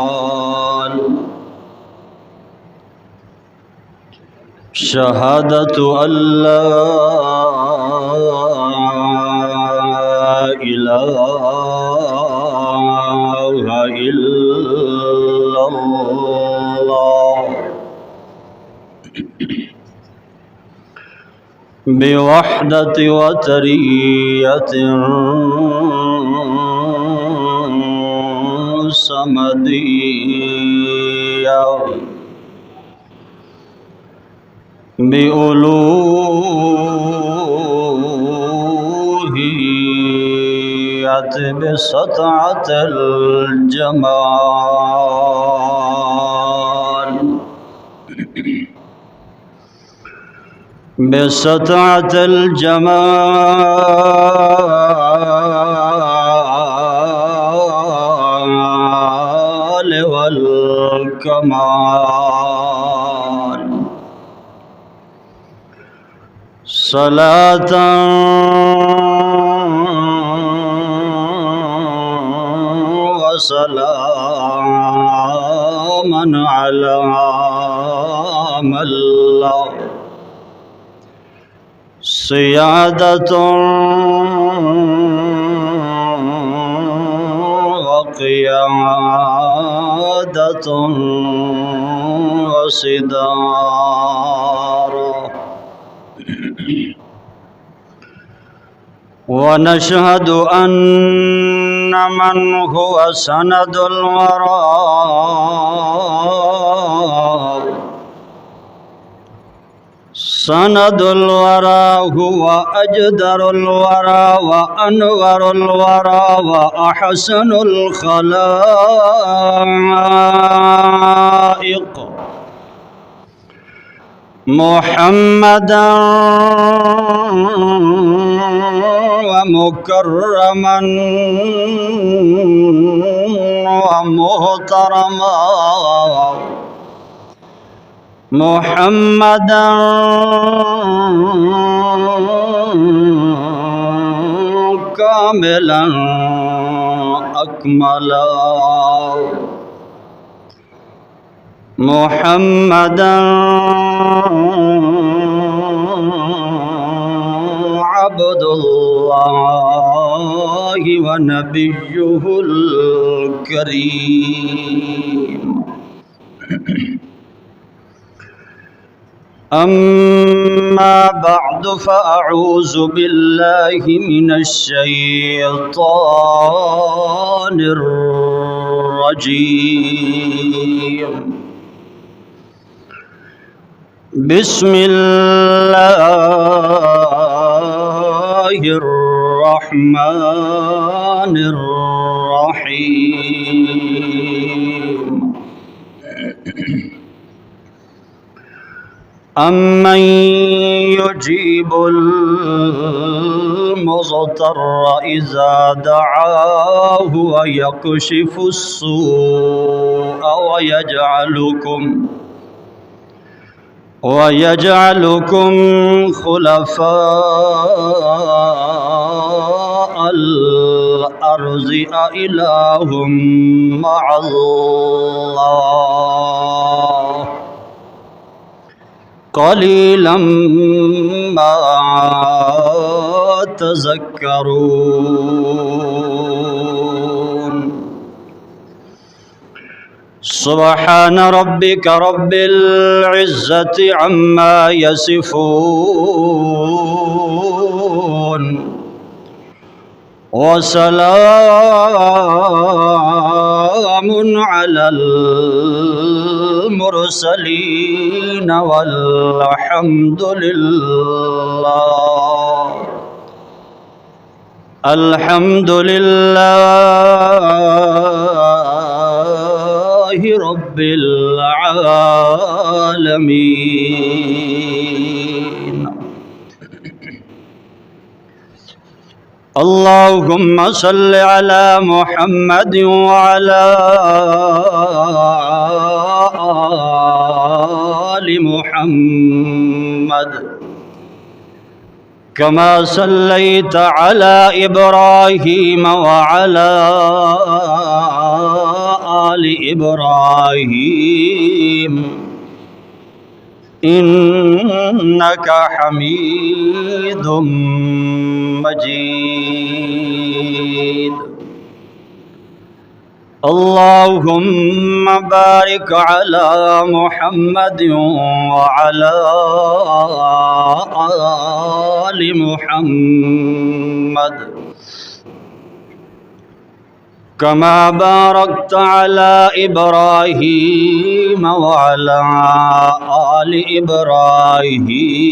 المتعال شهادة أن لا إله إلا الله بوحدة وترية سمدية بألوهية بسطعة الجمال بسطعة الجمال والكمال صلاة وسلاما على من له سيادة وقيادة وصدارة ونشهد أن من هو سند الورى سند الورى هو أجدر الورى وأنور الورى وأحسن الخلائق محمدا ومكرما ومحترما محمدا كاملا أكملا محمدا عبد الله ونبيه الكريم أما بعد فأعوذ بالله من الشيطان الرجيم بسم الله الرحمن الرحيم أمن يجيب المضطر إذا دعاه ويكشف السوء ويجعلكم خلفاء الأرض أإله مع الله قليلا ما تذكرون سبحان ربك رب العزة عما يصفون وسلام على المرسلين والحمد لله رب العالمين. اللهم صل على محمد وعلى آل محمد كما صليت على إبراهيم وعلى آل إبراهيم إنك حميد مجيد. اللهم بارك على محمد وعلى آل محمد كما باركت على إبراهيم وعلى آل إبراهيم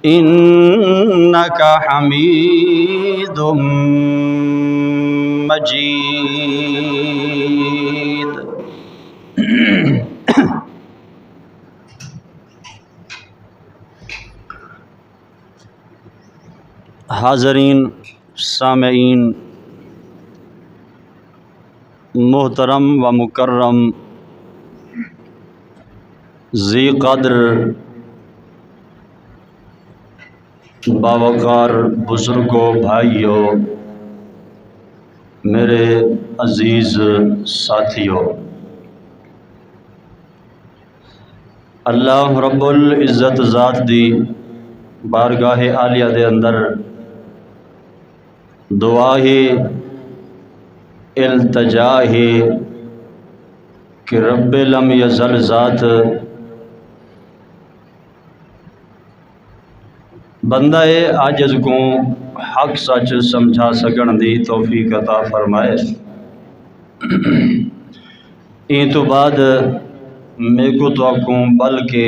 إنك حميد مجيد. حاضرین، سامعین، محترم و مکرم، ذی قدر باوقار بزرگوں، بھائیوں، میرے عزیز ساتھیوں، اللہ رب العزت ذات دی بارگاہ عالیہ دے اندر دعا ہے، التجا ہے کہ رب لم یزل ذات بندہ عاجز کو حق سچ سمجھا سکن دی توفیق عطا فرمائے. این تو بعد میں کو تو آکوں بلکہ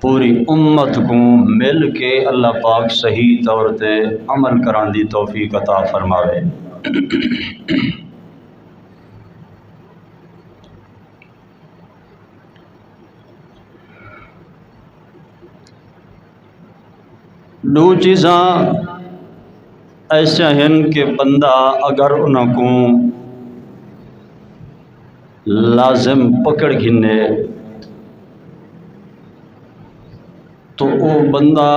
پوری امت کو مل کے اللہ پاک صحیح طور تے عمل کران دی توفیق عطا فرماوے. دو چیزاں ایسا ہیں کہ بندہ اگر انہوں کو لازم پکڑ گھنے تو وہ بندہ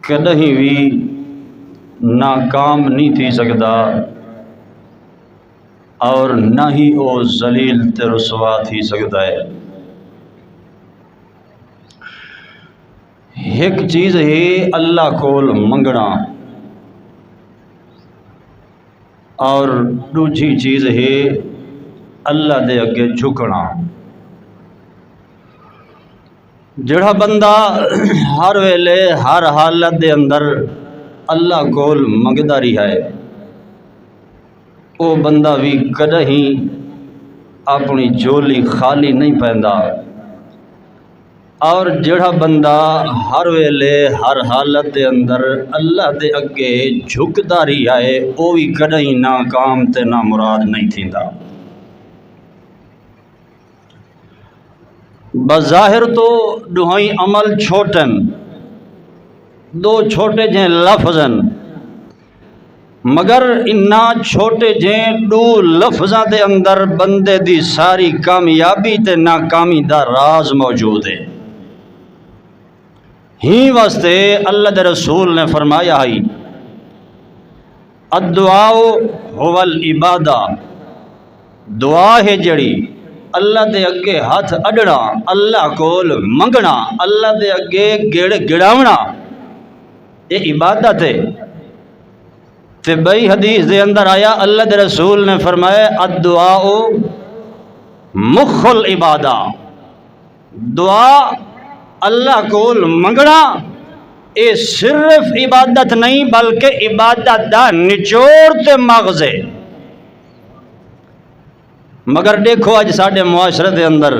کدہیں بھی ناکام نہیں تھی سکتا اور نہ ہی وہ ذلیل تے رسوا تھی سکتا ہے. ایک چیز ہے اللہ کول منگنا اور دوسری چیز ہے اللہ دے اگے جھکنا. جڑا بندہ ہر ویلے ہر حالت دے اندر اللہ کول منگدا رہا ہے وہ بندہ بھی کدہیں اپنی جولی خالی نہیں پیندا، اور جڑا بندہ ہر ویلے ہر حالت دے اندر اللہ دے اگے جھکدا رہا ہے وہ بھی کدہیں ناکام تے نا مراد نہیں تھیندا. بظاہر تو دوہائی عمل چھوٹن، دو چھوٹے جہیں لفظن، مگر انہا چھوٹے جہیں دو لفظاں دے اندر بندے دی ساری کامیابی تے ناکامی دا راز موجود ہے. ہی واسطے اللہ دے رسول نے فرمایا ہے الدعاء هو العبادہ، دعا ہے جڑی اللہ دے اگے ہاتھ اڈنا، اللہ کول منگنا، اللہ دے اگے گڑاونا، یہ عبادت ہے. تے بئی حدیث دے اندر آیا اللہ دے رسول نے فرمایا الدعاء مخ العبادہ، دعا اللہ کول منگنا اے صرف عبادت نہیں بلکہ عبادت دا نچوڑ تے مغز ہے. مگر دیکھو آج ساڑھے معاشرے دے اندر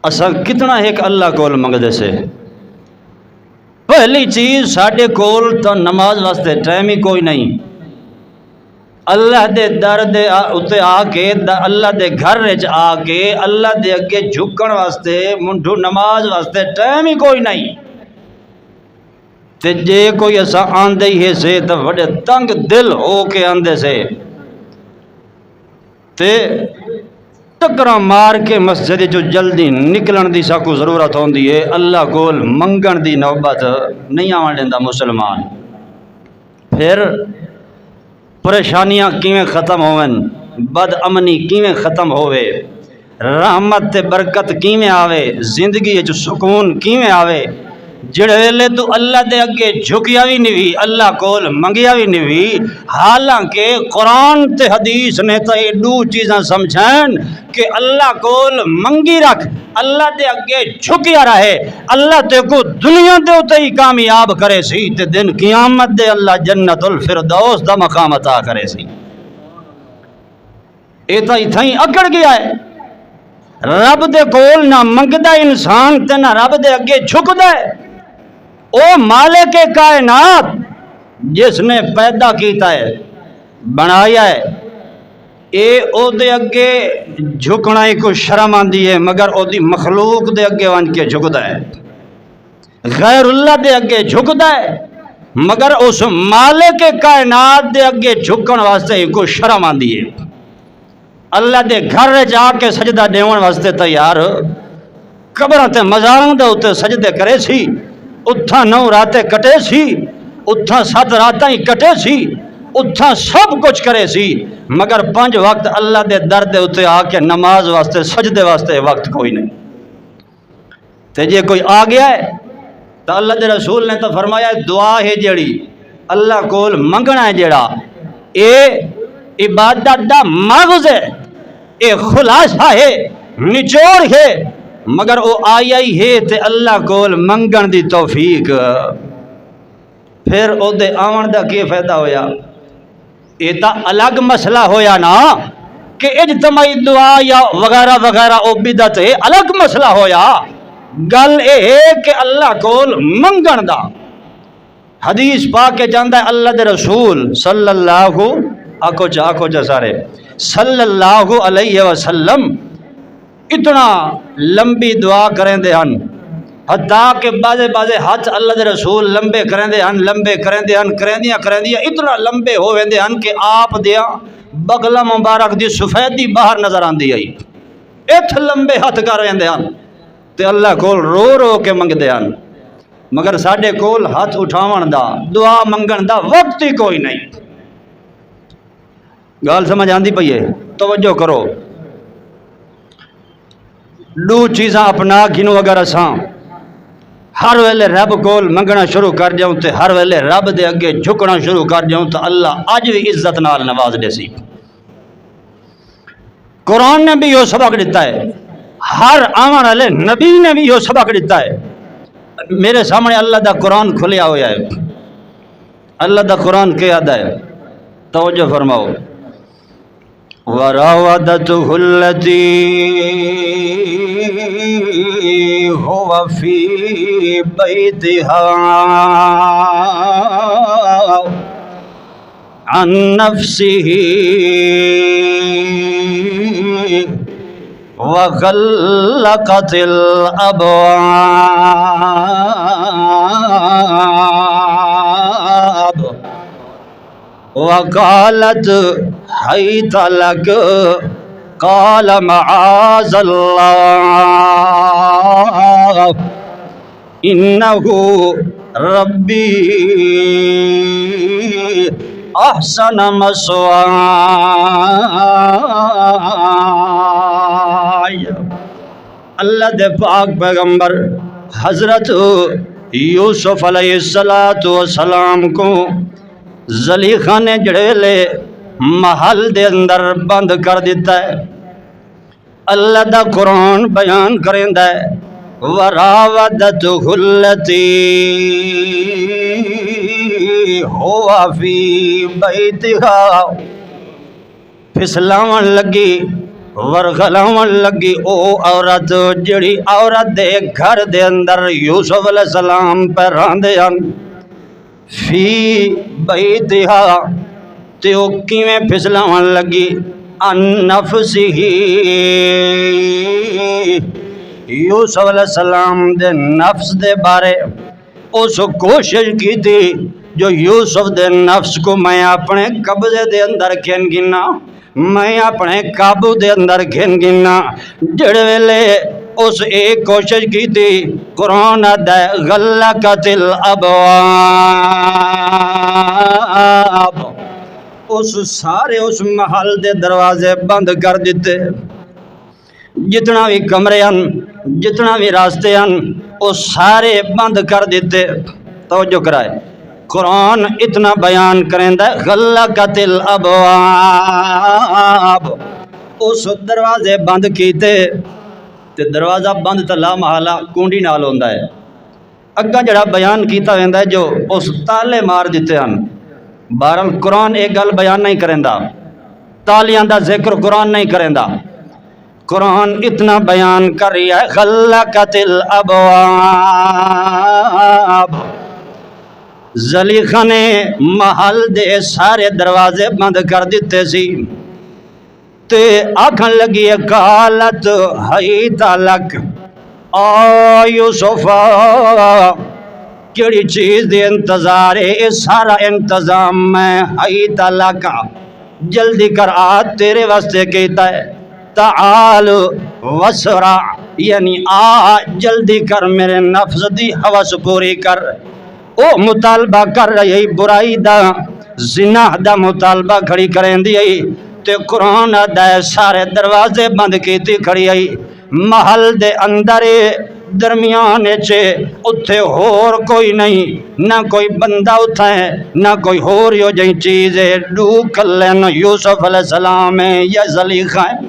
اساں کتنا ایک اللہ کول منگدے سے. پہلی چیز ساڑھے کول تو نماز واسطے ٹائم ہی کوئی نہیں. اللہ دے در دے اتے آ کے اللہ دے گھر وچ آ کے اللہ دے اگے جھکن واسطے منڈو نماز واسطے ٹائم ہی کوئی نہیں. تے جے کوئی ایسا آندے ہی سے تو بڑے تنگ دل ہو کے آندے سے تے ٹکرا مار کے مسجد جو جلدی نکلن دی ساکو ضرورت ہوندی ہے، اللہ کول منگن دی نوبت نہیں آون دیندا مسلمان۔ پھر پریشانیاں کیویں ختم ہوون، بد امنی کیویں ختم ہوئے، رحمت تے برکت کیویں آوے، زندگی وچ سکون کیویں آوے، جڑے ویلے تو اللہ دے اگے جھکیا بھی نہیں، اللہ کول منگیا بھی نہیں، حالانکہ قرآن تے حدیث نے تو یہ دو چیزاں سمجھائیں کہ اللہ کول منگی رکھ، اللہ دے اگے جھکیا رہے، اللہ تے کو دنیا دے اتے ہی کامیاب کرے سی تے دن قیامت دے اللہ جنت الفردوس دا مقام عطا کرے سی۔ یہ تو اتھائیں اکڑ گیا ہے، رب دے کول نہ منگدا انسان تے نہ رب دے اگے جھکدا ہے۔ او مالک کائنات جس نے پیدا کیتا ہے، بنایا ہے، اے او دے اگے جھکنا ہی کوئی شرم آندی ہے، مگر او دی مخلوق دے اگے ون کے جھکدا ہے، غیر اللہ دے اگے جھکدا ہے، مگر اس مالک کائنات دے اگے جھکن واسطے ہی کوئی شرم آندی ہے۔ اللہ دے گھر جا کے سجدہ دیون واسطے تیار، قبراں تے مزاراں دے اوتے سجدے کرے سی، اتھاں 9 راتیں کٹے سی، اتھاں 7 راتاں ہی کٹے سی، اتھاں سب کچھ کرے سی، مگر 5 وقت اللہ دے در دے اوتے آ کے نماز واسطے سجدے واسطے وقت کوئی نہیں۔ تے جے کوئی آ گیا ہے تو اللہ دے رسول نے تو فرمایا دعا ہے جڑی اللہ کول منگنا ہے جڑا، اے عبادت دا مغز ہے، اے خلاصہ ہے، نچوڑ ہے، مگر او آیا ہی ہے تے اللہ کول منگن دی توفیق۔ پھر او دے آون دا کی فائدہ ہویا؟ یہ تا الگ مسئلہ ہویا نا کہ اجتماعی دعا یا وغیرہ وغیرہ او بدعت ہے، الگ مسئلہ ہویا۔ گل اے ہے کہ اللہ کول منگن دا حدیث پاک کے جاندہ ہے اللہ دے رسول صلی اللہ آکو جا سارے صلی اللہ علیہ وسلم اتنا لمبی دعا کریں دے ہن، حتیٰ کہ بازے ہاتھ اللہ دے رسول لمبے کریں دے ہن، لمبے کریں دے ہن، کریں دیا اتنا لمبے ہو ویندے ہن کہ آپ دیا بغلہ مبارک دی سفیدی باہر نظر آن دی آئی، ات لمبے ہاتھ کر ویندے ہن تے اللہ کول رو رو کے منگ دے ہن، مگر ساڈے کول ہاتھ اٹھاون دا دعا منگن دا وقت ہی کوئی نہیں۔ گال سمجھ آندی پئی ہے؟ توجہ کرو، دو چیزاں اپنا گھنو اگر اساں ہر ویلے رب کول منگنا شروع کر جاؤں تے ہر ویلے رب دے اگے جھکنا شروع کر جاؤں تو اللہ اج بھی عزت نال نواز دے سی۔ قرآن نے بھی یہ سبق دیتا ہے، ہر آمن والے نبی نے بھی یہ سبق دیتا ہے۔ میرے سامنے اللہ دا قرآن کھلیا ہویا ہے، اللہ دا قرآن کیا ہے، توجہ فرماؤ۔ وراودته التي هو في بيتها عن نفسه وغلقت الأبواب وقالت حیت لک قال معاذ اللہ انہ ربی احسن مثواي۔ اللہ دے پاک پیغمبر حضرت یوسف علیہ السلام کو زلیخا نے جڑیلے محل دے اندر بند کر دیتا ہے۔ اللہ دا قرآن بیان کریندا ہے وراودته التي هو في بيتها، پھسلاون لگی ورغلاون لگی او عورت جڑی عورت دے گھر دے اندر یوسف علیہ السلام پہ راندے ہن، فی بیتہا تے او کیویں پھسلاون لگی ان نفسہ، یوسف علیہ السلام دے نفس دے بارے اس کوشش کی تھی جو یوسف دے نفس کو میں اپنے قبضے دے اندر کین گنا، میں اپنے قابو دے اندر گھن گنا جڑ ویلے اس ایک کوشش کی تھی قرآن دے غلقت الابواب اس سارے اس محل دے دروازے بند کر دیتے جتنا بھی کمرے ہیں جتنا بھی راستے ہیں وہ سارے بند کر دیتے توجہ کرائے قرآن اتنا بیان کریں دا غلقت الابواب اس دروازے بند کیتے تے دروازہ بند تا لا محالہ کونڈی نال ہوندا ہے اگا جڑا بیان کیتا ویندا ہے جو اس تالے مار دیتے ہیں بہرحال قرآن ایک گل بیان نہیں کریندا تالیاں دا ذکر قرآن نہیں کریندا قرآن اتنا بیان کر رہی ہے غلقت الابواب زلیخا نے محل دے سارے دروازے بند کر دیتے سی تے آکھن لگی قالت حیت لک آ یوسفا کیڑی چیز دے انتظار ہے یہ سارا انتظام میں حیت لک جلدی کر آ تیرے واسطے کیتا ہے تعال وسرع یعنی آ جلدی کر میرے نفس دی حوث پوری کر او مطالبہ کر رہی برائی دا زنا دا مطالبہ کھڑی کریں دی تے قرآن دا سارے دروازے بند کیتی کھڑی آئی محل دے اندر درمیان چھے اتھے ہور کوئی نہیں نہ کوئی بندہ اتھا ہے نہ کوئی ہور یو جائیں چیزیں ڈو کلین یوسف علیہ السلام ہے یا زلیخہ ہے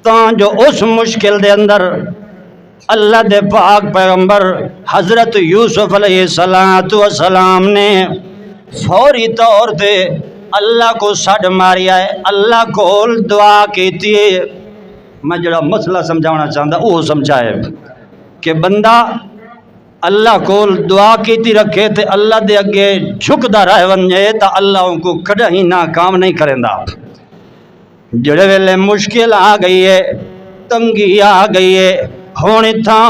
تاں جو اس مشکل دے اندر اللہ دے پاک پیغمبر حضرت یوسف علیہ السلام نے فوری طور تے اللہ کو سڈ ماریا ہے اللہ کو دعا کیتی ہے میں جڑا مسئلہ سمجھانا چاہتا وہ سمجھائے کہ بندہ اللہ کو دعا کیتی رکھے تے اللہ دے اگے جھکدا رہ ونجے تا اللہ ان کو کڈا ہی ناکام نہیں کریندا جڑے ویلے مشکل آ گئی ہے تنگی آ گئی ہے ہون تھا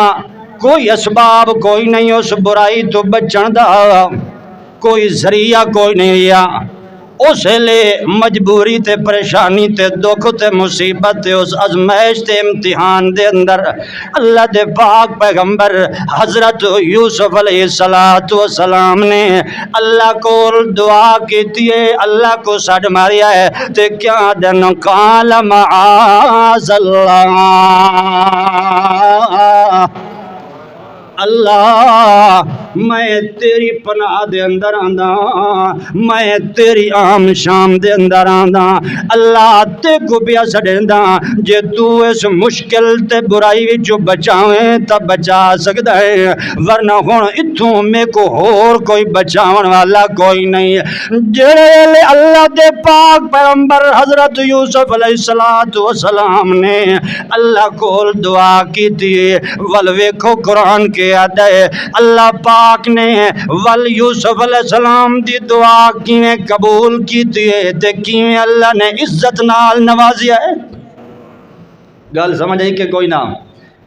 کوئی اسباب کوئی نہیں اس برائی تو بچن دا کوئی ذریعہ کوئی نہیں یا اس لئے مجبوری تے پریشانی تے دکھ تے مصیبت تے اس ازمائش تے امتحان دے اندر اللہ دے پاک پیغمبر حضرت یوسف علیہ السلام نے اللہ کو دعا کیتی ہے اللہ کو سڈ ماریا ہے تے کیا دن قال معاذ اللہ میں تیری پناہ دے اندر آندا میں تیری آم شام دے اندر آندا اللہ تے کو پیا سڈیندا جے تو اس مشکل تے برائی وچوں بچاویں تا بچا سکدا ہے ورنہ ہن اتھوں میں کو ہور کوئی بچاون والا کوئی نہیں جڑے اللہ دے پاک پیغمبر حضرت یوسف علیہ السلام نے اللہ کو دعا کی ول ویکھو قرآن کے ہے اللہ پاک نے ول یوسف علیہ السلام دی دعا کیویں قبول کیتی ہے تے کیویں اللہ نے عزت نال نوازیا ہے گل سمجھ آئی کہ کوئی نہ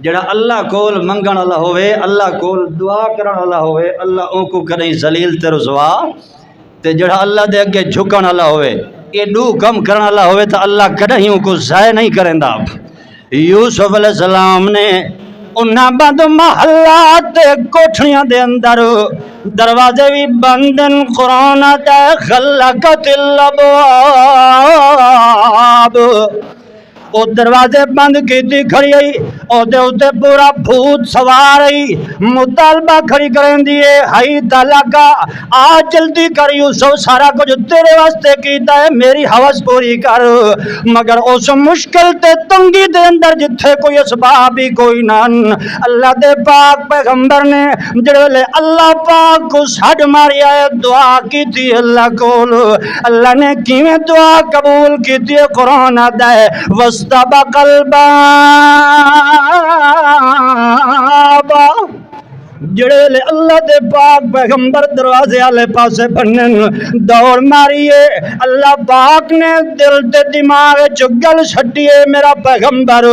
جڑا اللہ کول منگن والا ہوئے اللہ کول دعا کرن والا ہوئے اللہ ان کو کدی ذلیل تے رسوا تے جڑا اللہ دے اگے جھکن والا ہوئے یہ دو کم کرن والا ہوئے تو اللہ کدی ان کو ضائع نہیں کریندا یوسف علیہ السلام نے انہاں بند محلات کوٹھیاں دے اندر دروازے بھی بندن قرآن تے غلقت الابواب او دروازے بند کیتی کھڑی آئی او دے اتے پورا بھوت سوار آئی مطالبہ کھڑی کریں دیئے ہائی تعالیٰ کا آج جلدی کر یوسف سارا کچھ تیرے واسطے کیتا ہے میری حوث پوری کر مگر اس مشکل تے تنگی دے اندر جتھے کوئی اسباب بھی کوئی نان اللہ دے پاک پیغمبر نے جڑے اللہ پاک کو سڈ ماریا ہے دعا کیتی اللہ کول اللہ نے کیویں دعا قبول کیتی ہے قرآن آتا ہے واستبق الباب جڑے ویلے اللہ دے پاک پیغمبر دروازے والے پاسے بنن دوڑ ماریے اللہ پاک نے دل تے دماغ وچ گل چھڈیے میرا پیغمبر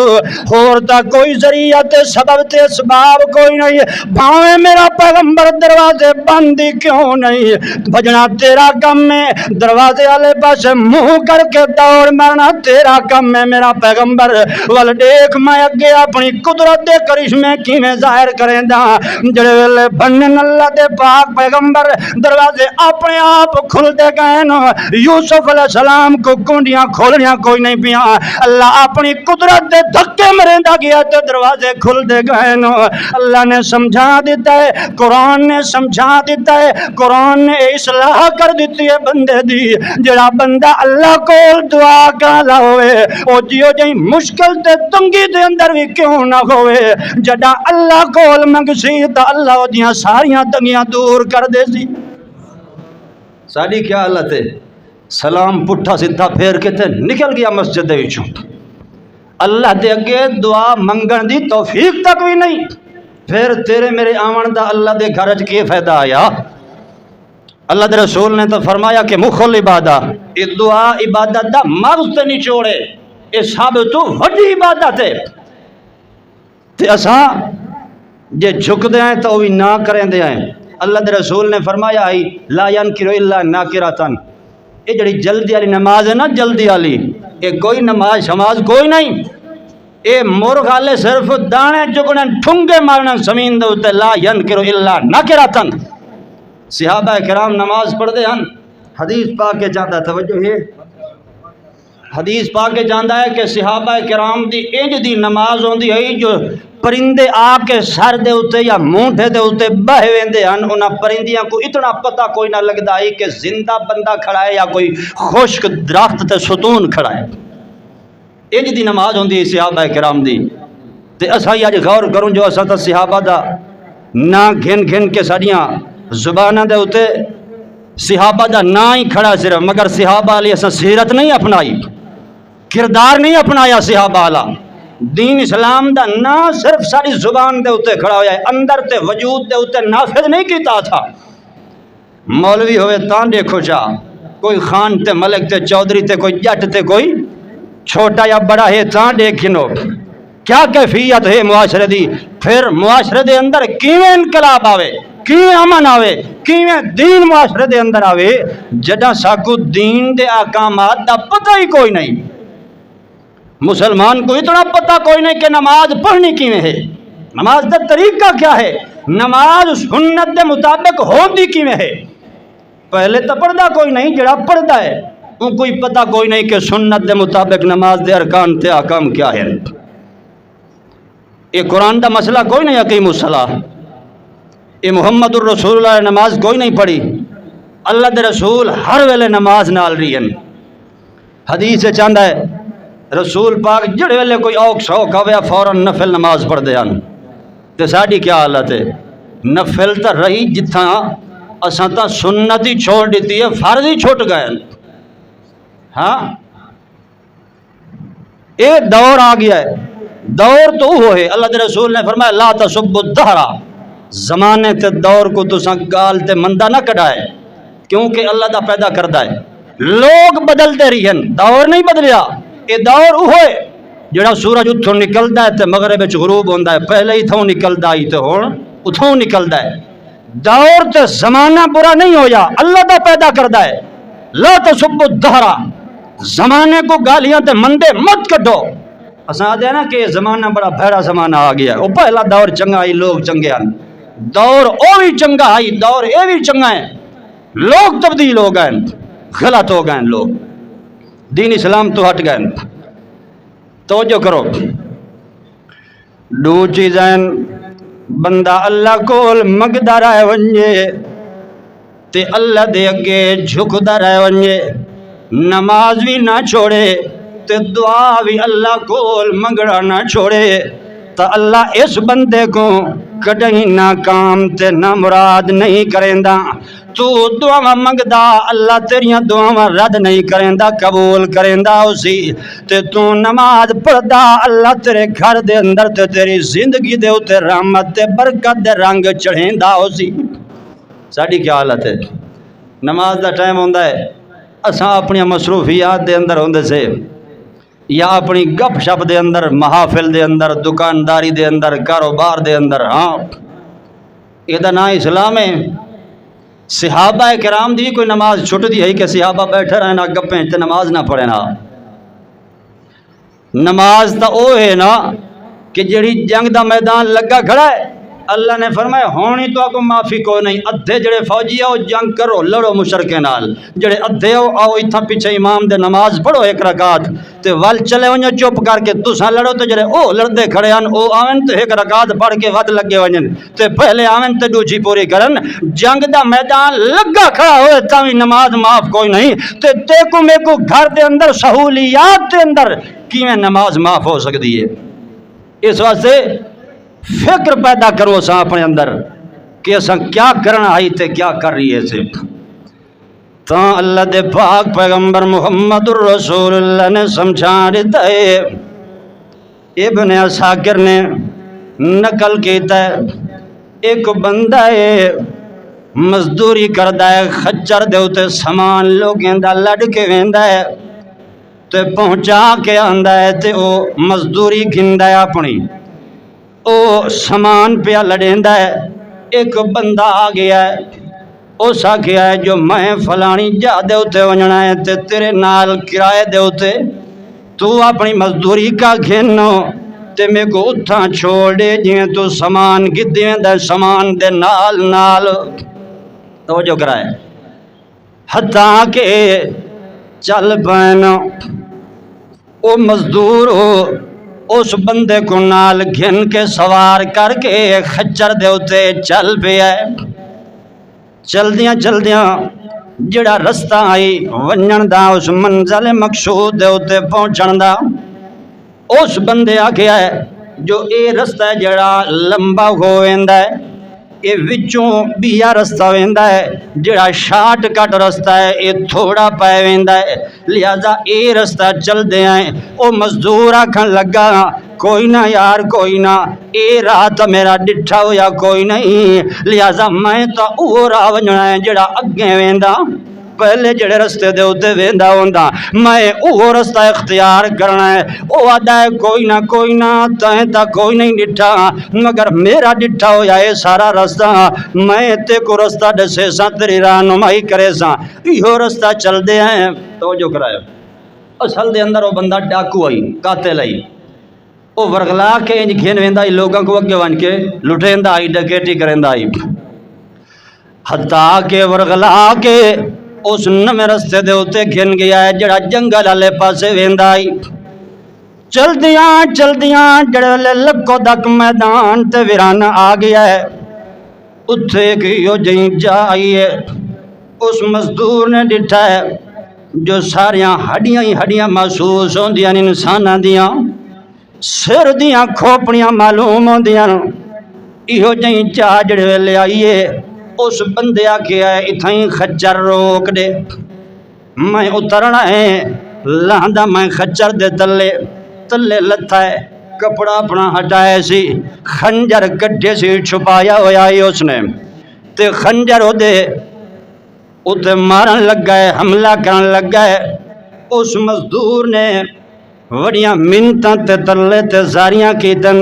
ہور تا کوئی ذریعہ تے سبب تے اسباب کوئی نہیں بھاویں میرا پیغمبر دروازے بند ہی کیوں نہیں بجنا تیرا کم ہے دروازے والے پاسے منہ کر کے دوڑ مارنا تیرا کم ہے میرا پیغمبر ول دیکھ میں اگے اپنی قدرت دے کرشمے کیویں ظاہر کریندا جڑے ویلے بنن اللہ دے پاک پیغمبر دروازے اپنے آپ کھلتے گئے نا یوسف علیہ السلام کو کنڈیاں کھولنیاں کوئی نہیں پیاں اللہ اپنی قدرت دے دھکے مریندا گیا تے دروازے کھلتے گئے نا اللہ نے سمجھا دیتا ہے قرآن نے سمجھا دیتا ہے قرآن نے اصلاح کر دیتی ہے بندے دی جڑا بندہ اللہ کو دعا کر ہوئے او جیو جی مشکل تے تنگی دے اندر بھی کیوں نہ ہوئے جڑا اللہ کول منگسی تا اللہ دیاں ساریاں تنگیاں دور کر دے سی ساڈی کیا حالت ہے سلام پٹھا سدھا پھیر کے تے نکل گیا مسجد دے وچوں اللہ دے اگے دعا منگن دی توفیق تک بھی نہیں پھر تیرے میرے آمن دا اللہ دے گھر وچ کی فائدہ آیا اللہ دے رسول نے تو فرمایا کہ مخل عبادہ یہ دعا عبادت دا مغز تے نچوڑے یہ سب تو وڈی عبادت ہے تے اساں جے جھک دے ہیں تو بھی نہ کریں دے ہیں اللہ دے رسول نے فرمایا ہی لا ینکر الا ناکراتن یہ جڑی جلدی والی نماز ہے نا جلدی والی یہ کوئی نماز شماز کوئی نہیں یہ مرغ والے صرف دانے چکنے ٹھنگے مارنے زمین دے اوتے لا ینکر الا ناکراتن صحابہ کرام نماز پڑھتے ہیں حدیث پاک کے جاندہ توجہ ہے حدیث پاک کے جاندہ ہے کہ صحابہ کرام دی انج دی نماز ہوندی ہے جو پرندے آ کے سر دے اوتے یا مونٹھے دے اوتے بہے ویندے ہیں انہاں پرندیاں کو اتنا پتہ کوئی نہ لگدا ہے کہ زندہ بندہ کھڑا ہے یا کوئی خشک درخت تے ستون کھڑا ہے انج دی نماز ہوندی ہے صحابہ کرام دی تے اساں اج غور کروں جو اساں تے صحابہ دا نا گھن گھن کے ساڈیاں زباناں دے اوتے صحابہ دا نا ہی کھڑا صرف مگر صحابہ علی اساں سیرت نہیں اپنائی کردار نہیں اپنایا صحابہ والا دین اسلام دا نا صرف ساری زبان دے اوتے کھڑا ہویا ہے اندر تے وجود دے اوتے نافذ نہیں کیتا تھا مولوی ہوئے تاں دیکھو چاہ کوئی خان تے ملک تے چودھری تے کوئی جٹ تے کوئی چھوٹا یا بڑا ہے تاں دیکھنو کیا کیفیت ہے معاشرے دی پھر معاشرے دے اندر کیویں انقلاب آوے کیویں امن آوے کیویں دین معاشرے دے اندر آوے جڑا ساکو دین دے احکامات دا پتہ ہی کوئی نہیں مسلمان کو اتنا پتہ کوئی نہیں کہ نماز پڑھنی کیویں ہے نماز دا طریقہ کیا ہے نماز سنت دے مطابق ہوندی کیویں ہے پہلے تو پڑھدا کوئی نہیں جڑا پڑھدا ہے ان کوئی پتہ کوئی نہیں کہ سنت دے مطابق نماز دے ارکان تے احکام کیا ہے یہ قرآن دا مسئلہ کوئی نہیں اقیم الصلاۃ یہ محمد الرسول اللہ نے نماز کوئی نہیں پڑھی اللہ دے رسول ہر ویلے نماز نال رہن حدیث چاہتا ہے رسول پاک جڑے ویلے کوئی اوک شوق ہویا فوراً نفل نماز پڑھ دے ہیں تے ساڈی کیا حالت ہے نفل تا رہی جتھاں اساں تا سنت ہی چھوڑ دیتی ہے فرض ہی چھوٹ گئے ہاں یہ دور آ گیا ہے دور تو وہ ہے اللہ دے رسول نے فرمایا لا تسبوا الدہر زمانے تے دور کو تساں گال تے مندہ نہ کڈائے کیونکہ اللہ دا پیدا کردہ ہے لوگ بدلتے رہن دور نہیں بدلیا یہ دور وہ ہے جڑا سورج اتھوں نکلدا ہے تے مغرب وچ غروب ہوندا ہے پہلے ہی تھوں نکلدا ہی تے ہن اتھوں نکلدا ہے دور تے زمانہ برا نہیں ہویا اللہ دا پیدا کردہ ہے لا تسبوا الدہر زمانے کو گالیاں تے مندے مت کڈو اساں آدھے ہیں نا کہ زمانہ بڑا بھیڑا زمانہ آ گیا ہے وہ پہلا دور چنگا ہی لوگ چنگے ہیں دور او بھی چنگا ہے دور اے بھی چنگا ہے لوگ تبدیل ہو گئے غلط ہو گئے لوگ دین اسلام تو ہٹ گئے توجہ کرو دو چیزیں بندہ اللہ کول منگدا رہے ونجے تے اللہ دے اگے جھکدا رہے ونجے نماز بھی نہ چھوڑے تے دعا بھی اللہ کول منگڑا نہ چھوڑے تو اللہ اس بندے کو کدیں ناکام تے نہ مراد نہیں کریندا تو دعا منگدا اللہ تیریاں دعاواں رد نہیں کریندا قبول کریندا اسی تے تو نماز پڑھدا اللہ تیرے گھر دے اندر تے تیری زندگی دے اوتے رحمت تے برکت دے رنگ چڑھیندا اسی ساڈی کیا حالت ہے نماز دا ٹائم ہوندا ہے اساں اپنی مصروفیات دے اندر ہوندے سے یا اپنی گپ شپ دے اندر محافل دے اندر دکانداری دے اندر کاروبار دے اندر ہاں یہ دا نا اسلام ہے صحابہ کرام دی کوئی نماز چھٹ دی ہے کہ صحابہ بیٹھے رہنا گپیں تے نماز نہ پڑھے نا نماز تا او ہے نا کہ جڑی جنگ دا میدان لگا کھڑا ہے اللہ نے فرمایا ہونی تو کو معافی کوئی نہیں ادھے جڑے فوجی آؤ جنگ کرو لڑو مشرکے نال جڑے ادھے آؤ اتھا پیچھے امام دے نماز پڑھو ایک رکعت تے ول چلے ونجو چپ کر کے تساں لڑو تے جڑے او لڑدے کھڑے ہن او آون تے ایک رکعت پڑھ کے ود لگے ونجن تے پہلے آون تے دوجی پوری کرن جنگ دا میدان لگا کھڑا ہوئے تاوی نماز معاف کوئی نہیں تے کو میں کو گھر دے اندر سہولیات دے اندر کیویں نماز معاف ہو سکتی ہے اس واسطے فکر پیدا کرو اساں اپنے اندر کہ اساں کیا کرنا آئی تے کیا کر رہی ہے سے تا اللہ دے پاک پیغمبر محمد الرسول اللہ نے سمجھا دیتا ہے ابن عساکر نے نقل کیتا ہے ایک بندہ ہے مزدوری کردا ہے خچر دے اوتے سامان لوگیں دا لڑ کے ویندا ہے تے پہنچا کے آندا ہے تے او مزدوری گھندا ہے اپنی او سامان پیا لڑیندا ہے ایک بندہ آ گیا ہے اس آکھیا ہے جو میں فلانی جا دے اوتے ونجنا ہے تے تیرے نال کرائے دے اوتے تو اپنی مزدوری کا گھنو تے میں کو اتھاں چھوڑ دے جویں تو سامان گدی ویندا سامان دے نال نال توجہ کرائے حتیٰ کہ چل پین او مزدور ہو اس بندے کو نال گھن کے سوار کر کے خچر دے اوتے چل پیا چلدیاں جڑا رستہ آئی ونجن دا اس منزل مقصود دے اوتے پہنچن دا اس بندے آکھیا ہے جو اے رستہ ہے جڑا لمبا ہو ویندا ہے اے وچوں بیا رستہ ویندا ہے جڑا شارٹ کٹ رستہ ہے اے تھوڑا پے ویندا ہے لہذا اے رستہ چل دے آئیں او مزدور آکھن لگا کوئی نہ یار کوئی نہ اے راہ تا میرا ڈٹھا ہویا کوئی نہیں لہذا میں تا او راہ ونجنا ہے جڑا اگے ویندا پہلے جڑے رستے دے اوتے ویندا ہوندا میں او رستہ اختیار کرنا ہے او آدا ہے کوئی نہ تائیں تا کوئی نہیں ڈٹھا مگر میرا ڈٹھا ہویا اے سارا رستہ میں تے کو رستہ دسے ساں تیری رہنمائی کرے ساں ایہو رستہ چل دے ہیں توجہ کرائے اصل دے اندر وہ بندہ ڈاکو آئی قاتل آئی وہ ورغلا کے انج گھن ویندا لوگوں کو اگے ون کے لٹیندا آئی ڈکیٹی کریندا آئی حتیٰ کہ ورغلا کے اس نمے رستے دے اوتے گھن گیا ہے جڑا جنگل والے پاسے ویندا آئی چلدیاں جڑے لکو دک میدان تے ویران آ گیا ہے اتھے کیو جہیں جا آئی ہے اس مزدور نے ڈٹھا ہے جو ساریاں ہڈیاں ہی ہڈیاں محسوس ہوندیاں انساناں دیاں سر دیاں کھوپڑیاں معلوم ہوندیاں ایہو جہیں جا جڑے ویلے آئیے اس بندے آکھیا ہے اتھائیں خچر روک دے میں اترنا ہے لاندا میں خچر دے تلے لتھا ہے کپڑا اپنا ہٹائے سی خنجر کٹھے سی چھپایا ہویا ہی اس نے تے خنجر ہو دے اتھے مارن لگا ہے حملہ کرن لگا ہے اس مزدور نے وڑیاں منتاں تے تلے تے زاریاں کی دن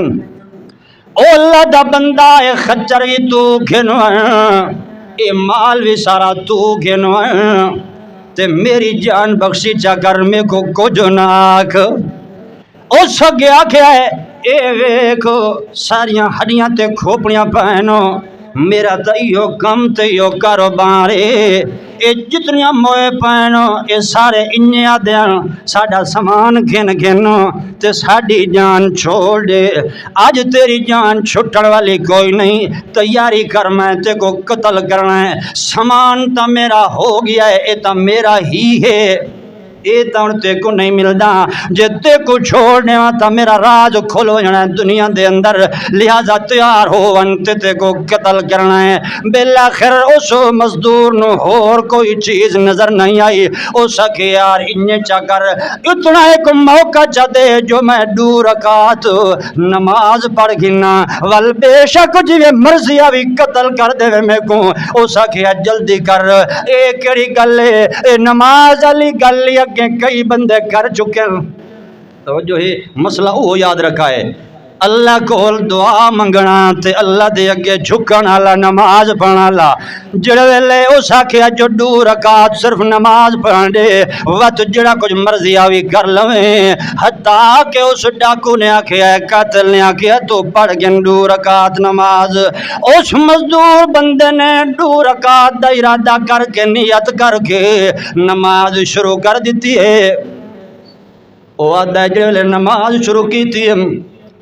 او اللہ دا بندہ اے خچر بھی تو گھنوان اے مال بھی سارا تو گھنوان تے میری جان بخشی چا کر میں کو کچھ نہ آکھ او سگے آکھیا ہے اے ویکھو ساریاں ہڈیاں تے کھوپڑیاں پہنو میرا تا ایو کم تے ایو کاروبار اے جتنیاں موئے پہنو اے سارے انجے آدھیاں ساڑا سامان گھنو تے ساڑی جان چھوڑ دے آج تیری جان چھٹڑ والی کوئی نہیں تیاری کر میں تے کو قتل کرنا ہے سامان تا میرا ہو گیا ہے اے تا میرا ہی ہے یہ تو ہن تے کو نہیں ملدا، جے تے کو چھوڑنے وا تا میرا راز کھل ہو جانا ہے دنیا دے اندر، لہذا تیار ہو تے کو قتل کرنا ہے۔ بالآخر اس مزدور نو اور کوئی چیز نظر نہیں آئی، او سکے یار انہیں چا کر اتنا ایک موقع چا دے جو میں 2 رکعت نماز پڑھ گنا، ول بے شک جی مرضی آوی قتل کر دے میں کو، او سکے جلدی کر، اے کیڑی گل ہے، اے نماز علی گل اگے کئی بندے کر چکے ہیں۔ تو جو ہے مسئلہ وہ یاد رکھا ہے، اللہ کول دعا منگنا تے اللہ دے اگے جھکن والا نماز پڑھن والا، جڑے ویلے اس آکھیا جو 2 رکعت صرف نماز پڑھن دے وقت جڑا کچھ مرضی آوی کر لویں، حتیٰ کہ اس ڈاکو نے آکھیا قاتل نے آکھیا تو پڑھ گن 2 رکعت نماز، اس مزدور بندے نے 2 رکعت دا ارادہ کر کے نیت کر کے نماز شروع کر دیتی ہے۔ وہ آدھا جڑے نماز شروع کی تھی،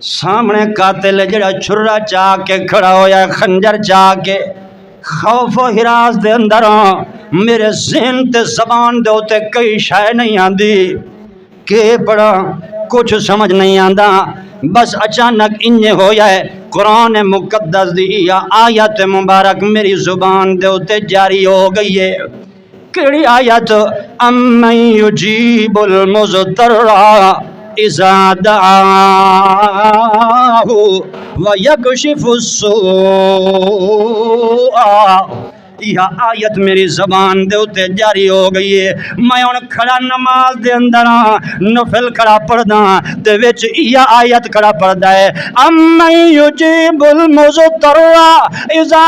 سامنے قاتل جڑا چھرا چاہ کے کھڑا ہویا، خنجر چاہ کے، خوف و ہراس دے اندر میرے ذہن تے زبان دے اوتے کئی شے نہیں آندی، کہ پڑھا کچھ سمجھ نہیں آندا، بس اچانک انجے ہویا ہے قرآن مقدس دی یا آیت مبارک میری زبان دے اوتے جاری ہو گئی ہے۔ کیڑی آیت؟ امن یجیب المضطر اذا دعاہ ویکشف السوء، یہ آیت میری زبان دے اتے جاری ہو گئی ہے۔ میں ان کھڑا نماز دے اندر نفل کھڑا پڑھدا تے وچ یہ آیت کھڑا پڑھدا ہے، امن یجیب المضطر اذا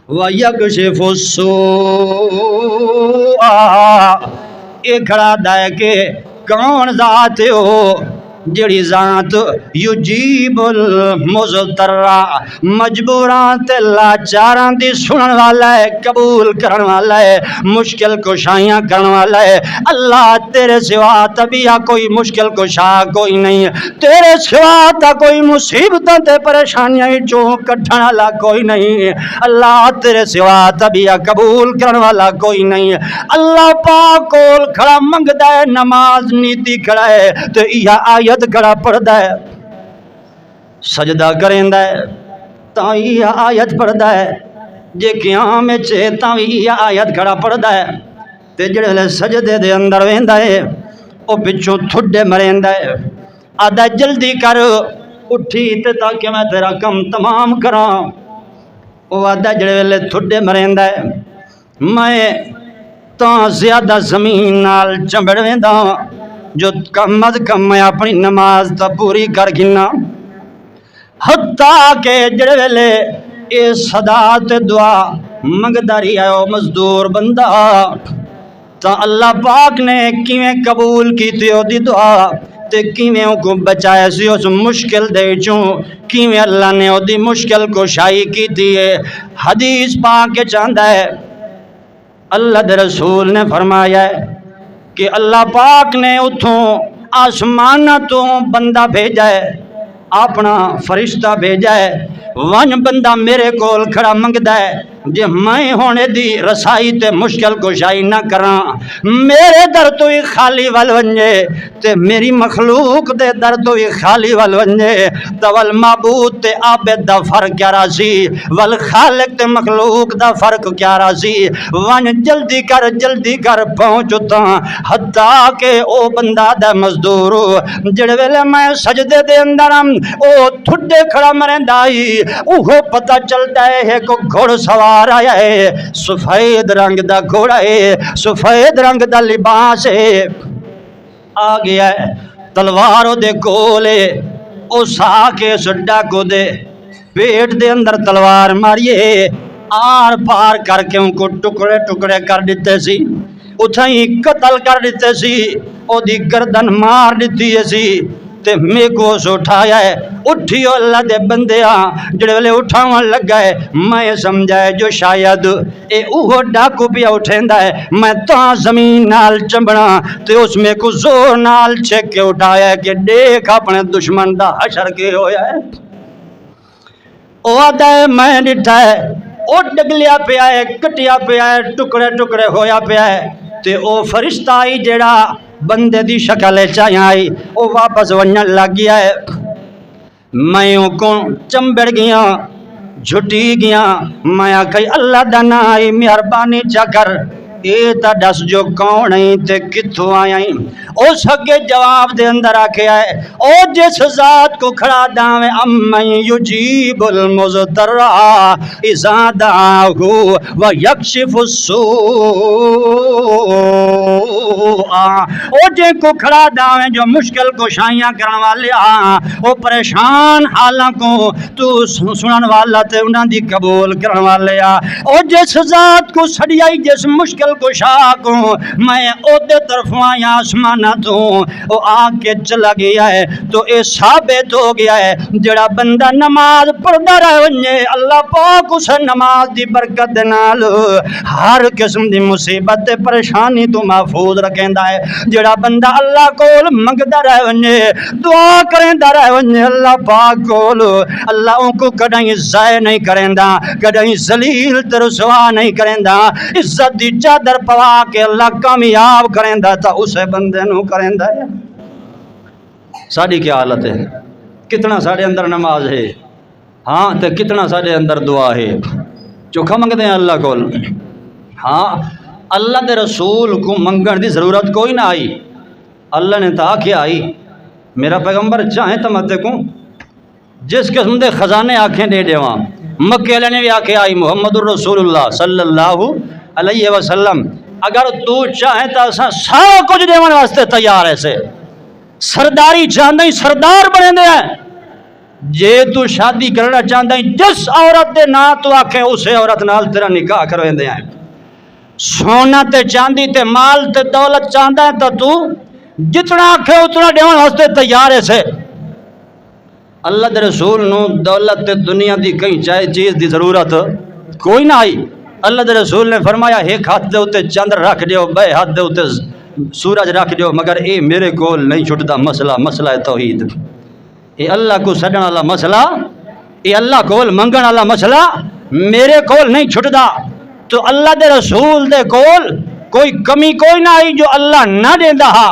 وَيَكْشِفُ السُّوءَ، یہ کھڑا دائے کہ کون ذات ہو، جڑی ذات یجیب المضطر مجبوراں تے لاچاراں دی سنن والا ہے، قبول کرن والا ہے، مشکل کشائیاں کرن والا ہے۔ اللہ تیرے سوا تبیا کوئی مشکل کشا کوئی نہیں، تیرے سوا تا کوئی مصیبتاں تے پریشانیاں چوں کٹھن والا کوئی نہیں، اللہ تیرے سوا تبیا قبول کرن والا کوئی نہیں۔ اللہ پاک کول کھڑا منگدا ہے، نماز نیتی کھڑا ہے تے یہ آیت کھڑا پڑھدا ہے، سجدہ کریندا ہے تاں یہ آیت پڑھدا ہے، جے قیام وچ تاں یہ آیت کھڑا پڑھدا ہے، تے جڑے سجدے دے اندر ویندا ہے او پچھوں تھڈے مریندا ہے، آدھا جلدی کر اٹھی تے تاکہ میں تیرا کم تمام کراں، او آدھا جڑے ویلے تھڈے مریندا ہے میں تاں زیادہ زمین نال چمبڑ ویندا جو کم از کم میں اپنی نماز تا پوری کر گنا، حتیٰ کہ جڑے ویلے اے صدا تے دعا منگدا رہیا او مزدور بندہ، تا اللہ پاک نے کیویں قبول کیتی او دی دعا تے کیویں او کو بچایا سی اس مشکل دے چوں، کیویں اللہ نے او دی مشکل کشائی کیتی ہے۔ حدیث پاک کے چاہندا ہے، اللہ دے رسول نے فرمایا ہے کہ اللہ پاک نے اتھوں آسمان تو بندہ بھیجا ہے، اپنا فرشتہ بھیجا ہے، ون بندہ میرے کول کھڑا منگدا ہے، جے میں ہونے دی رسائی تے مشکل کشائی نہ کراں، میرے در تو ہی خالی ول ونجے تے میری مخلوق دے در تو ہی خالی ول ونجے، تو والمعبود تے عابد دا فرق کیا راسی، والخالق تے مخلوق دا فرق کیا راسی، ون جلدی کر پہنچتا، حتیٰ کہ او بندہ دا مزدور جڑے ویلے میں سجدے دے اندر او تھڈے کھڑا مرندائی، اوہ پتہ چلتا ہے کہ گھوڑ سوار آیا ہے، سفید رنگ دا گھوڑا ہے، سفید رنگ دا لباس ہے، آ گیا ہے تلوار دے کولے، او سا کے سڈا کو دے پیٹ دے اندر تلوار ماریے، آر پار کر کے ان کو ٹکڑے ٹکڑے کر دیتے سی، اتھائی قتل کر دیتے سی، او دی گردن مار دیتی ہے سی، تے میں کو اٹھایا ہے، اٹھیو اللہ دے بندیاں، جڑے والے اٹھاون لگا ہے، میں سمجھائے جو شاید اے اوہ ڈاکو پیا اٹھیندا ہے، میں تاں زمین نال چمبنا تے اس میں کو زور نال چھک کے اٹھایا ہے کہ دیکھ اپنے دشمن دا حشر کے ہویا ہے۔ او آدھا ہے میں ڈٹھا ہے او ڈگلیا پیا ہے، کٹیا پیا ہے، ٹکڑے ٹکڑے ہویا پیا ہے، تے او فرشتہ آئی جڑا بندے دی شکل چاہیے آئی، او واپس ونجن لگ گیا ہے۔ میں کو چمبڑ گیا، جھٹی گیا، میں آکھئی اللہ دا نا آئی مہربانی چا کر، اے تا دس جو کون ہیں تے کتھوں آئیں؟ او سکے جواب دے اندر آکھے آئے، او جس ذات کو کھڑا داویں امن یجیب المضطر اذا دعاہ ویکشف السوء، او جے کو کھڑا داویں جو مشکل کشائیاں کرن والے او پریشان حالاں کو تو سنن والا تے انہاں دی قبول کرن والے او جس ذات کو سڑیائی جس مشکل کشا کو میں او دے طرف آیا آسمانہ تو او آ کے چلا گیا ہے، تو اے ثابت ہو گیا ہے جڑا بندہ نماز پڑھدا رہے ونجے اللہ پاک اس نماز دی برکت نال ہر قسم دی مصیبت تے پریشانی تو محفوظ رکھیندا ہے۔ جڑا بندہ اللہ کول منگدا رہے ونجے دعا کریندا رہے ونجے اللہ پاک کول اللہ ان کو کدیں ضائع نہیں کریندا، کدیں ذلیل تے رسوا نہیں کریندا، عزت دی چادر پوا کے اللہ کامیاب کریندا تا اسے بندے نو کریندا ہے۔ ساڈی کیا حالت ہے؟ کتنا ساڈے اندر نماز ہے، ہاں تے کتنا ساڈے اندر دعا ہے، چوکھا منگدے ہیں اللہ کول۔ ہاں اللہ دے رسول کو منگن دی ضرورت کوئی نہ آئی، اللہ نے تا کیا آئی میرا پیغمبر چاہیں تو مت کو جس قسم دے خزانے آنکھیں دے دیواں، مکے والے نے بھی آکھے آئی محمد الرسول اللہ صلی اللہ علیہ وسلم اگر تو چاہیں تو اساں سارا کچھ دیون واسطے تیار ہے سے، سرداری چاہندے سردار بنے دے ہیں، جے تو شادی کرنا چاہندے جس عورت دے نا تو آکھے اسے عورت نال تیرا نکاح کرویندے ہیں، سونا تے چاندی تے مال تے دولت چاہندا ہے تو جتنا آکھے اتنا دیون واسطے تیار ہے سے۔ اللہ دے رسول نو دولت تے دنیا دی کئی چیز دی ضرورت کوئی نہ آئی۔ اللہ دے رسول نے فرمایا ایک ہاتھ دے اتے چندر رکھ دیو، بے ہاتھ دے اتے سورج رکھ دیو، مگر اے میرے کول نہیں چھٹدا مسئلہ توحید، اے اللہ کو سڈن والا مسئلہ، اے اللہ کول منگن والا مسئلہ میرے کول نہیں چھٹدا۔ تو اللہ دے رسول دے کول کوئی کمی کوئی نہ آئی جو اللہ نہ دیندا ہا،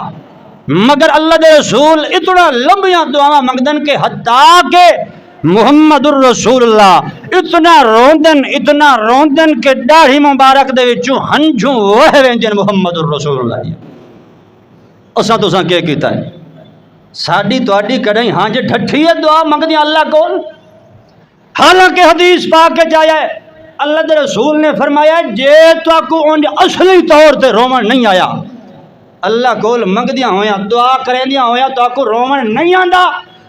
مگر اللہ دے رسول اتنا لمبیاں دعاواں منگدن کے حتیٰ کہ محمد الرسول اللہ اتنا روندن کہ داڑھی مبارک دے وچوں ہنجھوں وہے وینجن محمد الرسول اللہ۔ اساں تساں کیا کیتا ہے؟ ساڈی تہاڈی کدیں ہاں جے ڈھٹھی ہے دعا منگدی اللہ کول، حالانکہ حدیث پاک کے جایا ہے اللہ دے رسول نے فرمایا جے تاکو اون اصلی طور تے رومن نہیں آیا، اللہ کول منگدیاں ہویاں دعا کریندیاں ہویاں تاکو رومن نہیں آندا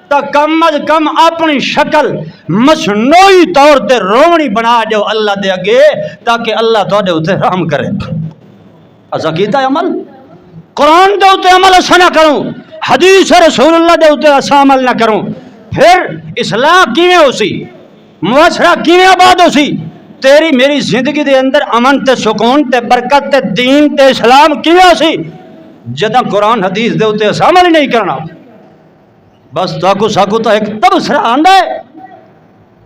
تا کم از کم اپنی شکل مصنوعی طور تے رومنی بنا دیو اللہ دے اگے تاکہ اللہ تواڈے اوتے رحم کرے۔ اساں کیتا ہے عمل؟ قرآن دے اوتے عمل اساں نہ کروں، حدیث رسول اللہ دے اوتے اساں عمل نہ کروں، پھر اصلاح کیویں ہوسی، معاشرہ کیویں آباد ہوسی، تیری میری زندگی دے اندر امن تے سکون تے برکت تے دین تے اسلام کیویں ہوسی جداں قرآن حدیث دے اوتے اساں عمل نہیں کرنا۔ بس تاکو ساکو تو ایک تبصرہ آندا ہے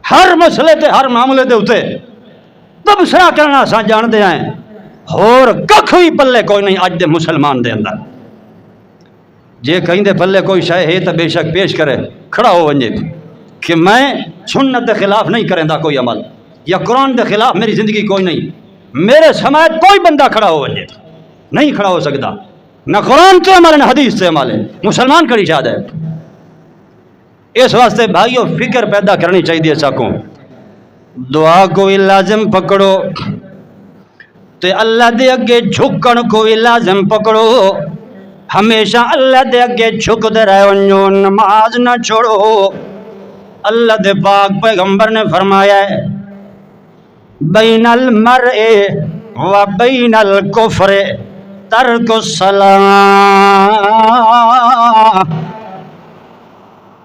ہر مسئلے تے ہر معاملے دے اوتے تبصرہ کرنا اساں جاندے ہیں، اور ککھ بھی پلے کوئی نہیں اج دے مسلمان دے اندر۔ جے کہیں دے پلے کوئی شے ہے تو بے شک پیش کرے، کھڑا ہو ونجے کہ میں سنت دے خلاف نہیں کریندا کوئی عمل، یا قرآن دے خلاف میری زندگی کوئی نہیں، میرے سماعت کوئی بندہ کھڑا ہو ونجے نہیں کھڑا ہو سکتا، نہ قرآن سے عمل نہ حدیث سے عمل ہے، مسلمان کڑی شاد ہے۔ اس واسطے بھائیو فکر پیدا کرنی چاہیے ساکوں، دعا کوئی لازم پکڑو تے اللہ دے اگے جھکن کوئی لازم پکڑو، ہمیشہ اللہ دے اگے جھک دے رہے ونجو، نماز نہ چھوڑو۔ اللہ دے پاک پیغمبر نے فرمایا ہے بین المرء و بین الکفر ترک الصلاۃ،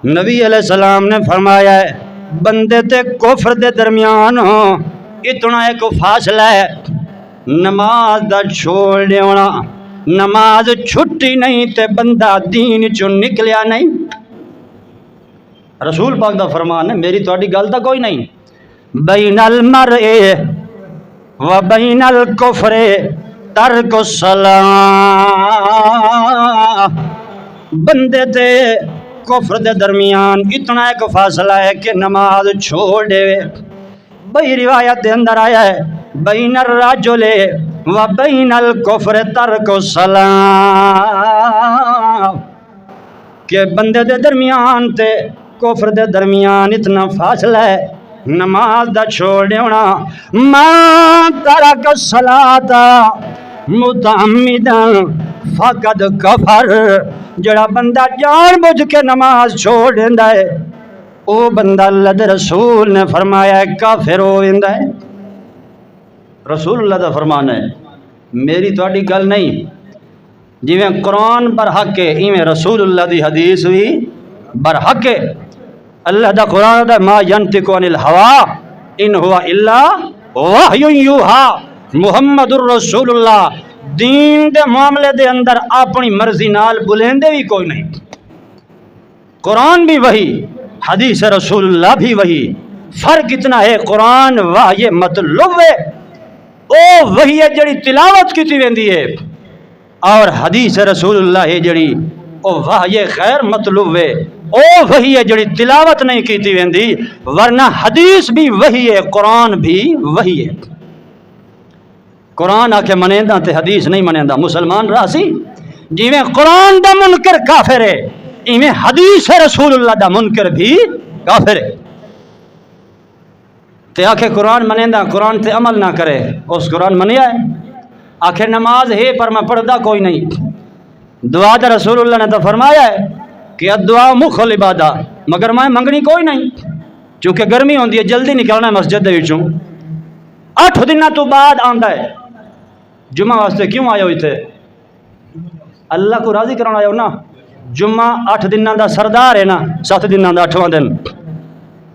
نبی علیہ السلام نے فرمایا ہے بندے تے کفر دے درمیان اتنا ایک فاصلہ ہے، نماز دا چھوڑ دیونا، نماز چھٹی نہیں تے بندہ دین چوں نکلیا نہیں۔ رسول پاک دا فرمان ہے، میری تہاڈی گل دا کوئی نہیں، بین المرء و بین الکفر ترک الصلاۃ، بندے تے کفر دے درمیان اتنا ایک فاصلہ ہے کہ نماز چھوڑ دے۔ بھئی روایت دے اندر آیا ہے بین الرجل و بین الکفر ترک الصلاۃ، کہ بندے دے درمیان تے کفر دے درمیان اتنا فاصلہ ہے نماز دا چھوڑ دینا۔ ما ترک الصلاۃ متعمدا فقد کفر، جڑا بندہ جان بوجھ کے نماز چھوڑ دیندا ہے او بندہ اللہ دے رسول نے فرمایا ہے کافر ہو ویندا ہے۔ رسول اللہ دا فرمان ہے، میری تہاڈی گل نہیں۔ جویں قرآن برحق ہے ایویں رسول اللہ دی حدیث بھی برحق ہے۔ اللہ دا قرآن دا ما ینطق عن الہوا ان ہوا الا وحی یوحا، محمد الرسول اللہ دین دے معاملے دے اندر اپنی مرضی نال بلیندے بھی کوئی نہیں۔ قرآن بھی وہی، حدیث رسول اللہ بھی وہی، فرق اتنا ہے قرآن وحی مطلوب ہے، او وہی ہے جڑی تلاوت کیتی ویندی ہے، اور حدیث رسول اللہ ہے جڑی او وحی خیر مطلوب ہے، او وہی ہے جڑی تلاوت نہیں کیتی ویندی، ورنہ حدیث بھی وہی ہے قرآن بھی وہی ہے۔ قرآن آکے منیندہ تے حدیث نہیں منیندہ مسلمان راسی، جیویں قرآن دا منکر کافر ہے ایویں حدیث رسول اللہ دا منکر بھی کافر ہے۔ تے آکھے قرآن منیندہ قرآن تے عمل نہ کرے اس قرآن منیا ہے۔ آکھے نماز ہے پر میں پڑھدا کوئی نہیں، دعا دا رسول اللہ نے تو فرمایا ہے کہ دعا مخ العبادہ، مگر میں منگنی کوئی نہیں، چونکہ گرمی ہوندی ہے جلدی نکلنا ہے مسجد دے وچوں، 8 دن تو بعد آندا ہے۔ جمعہ واسطے کیوں آئے ہوئے تھے؟ اللہ کو راضی کرنا آئے ہو نا۔ جمعہ 8 دنوں دا سردار ہے نا، 7 دنوں دا 8واں دن،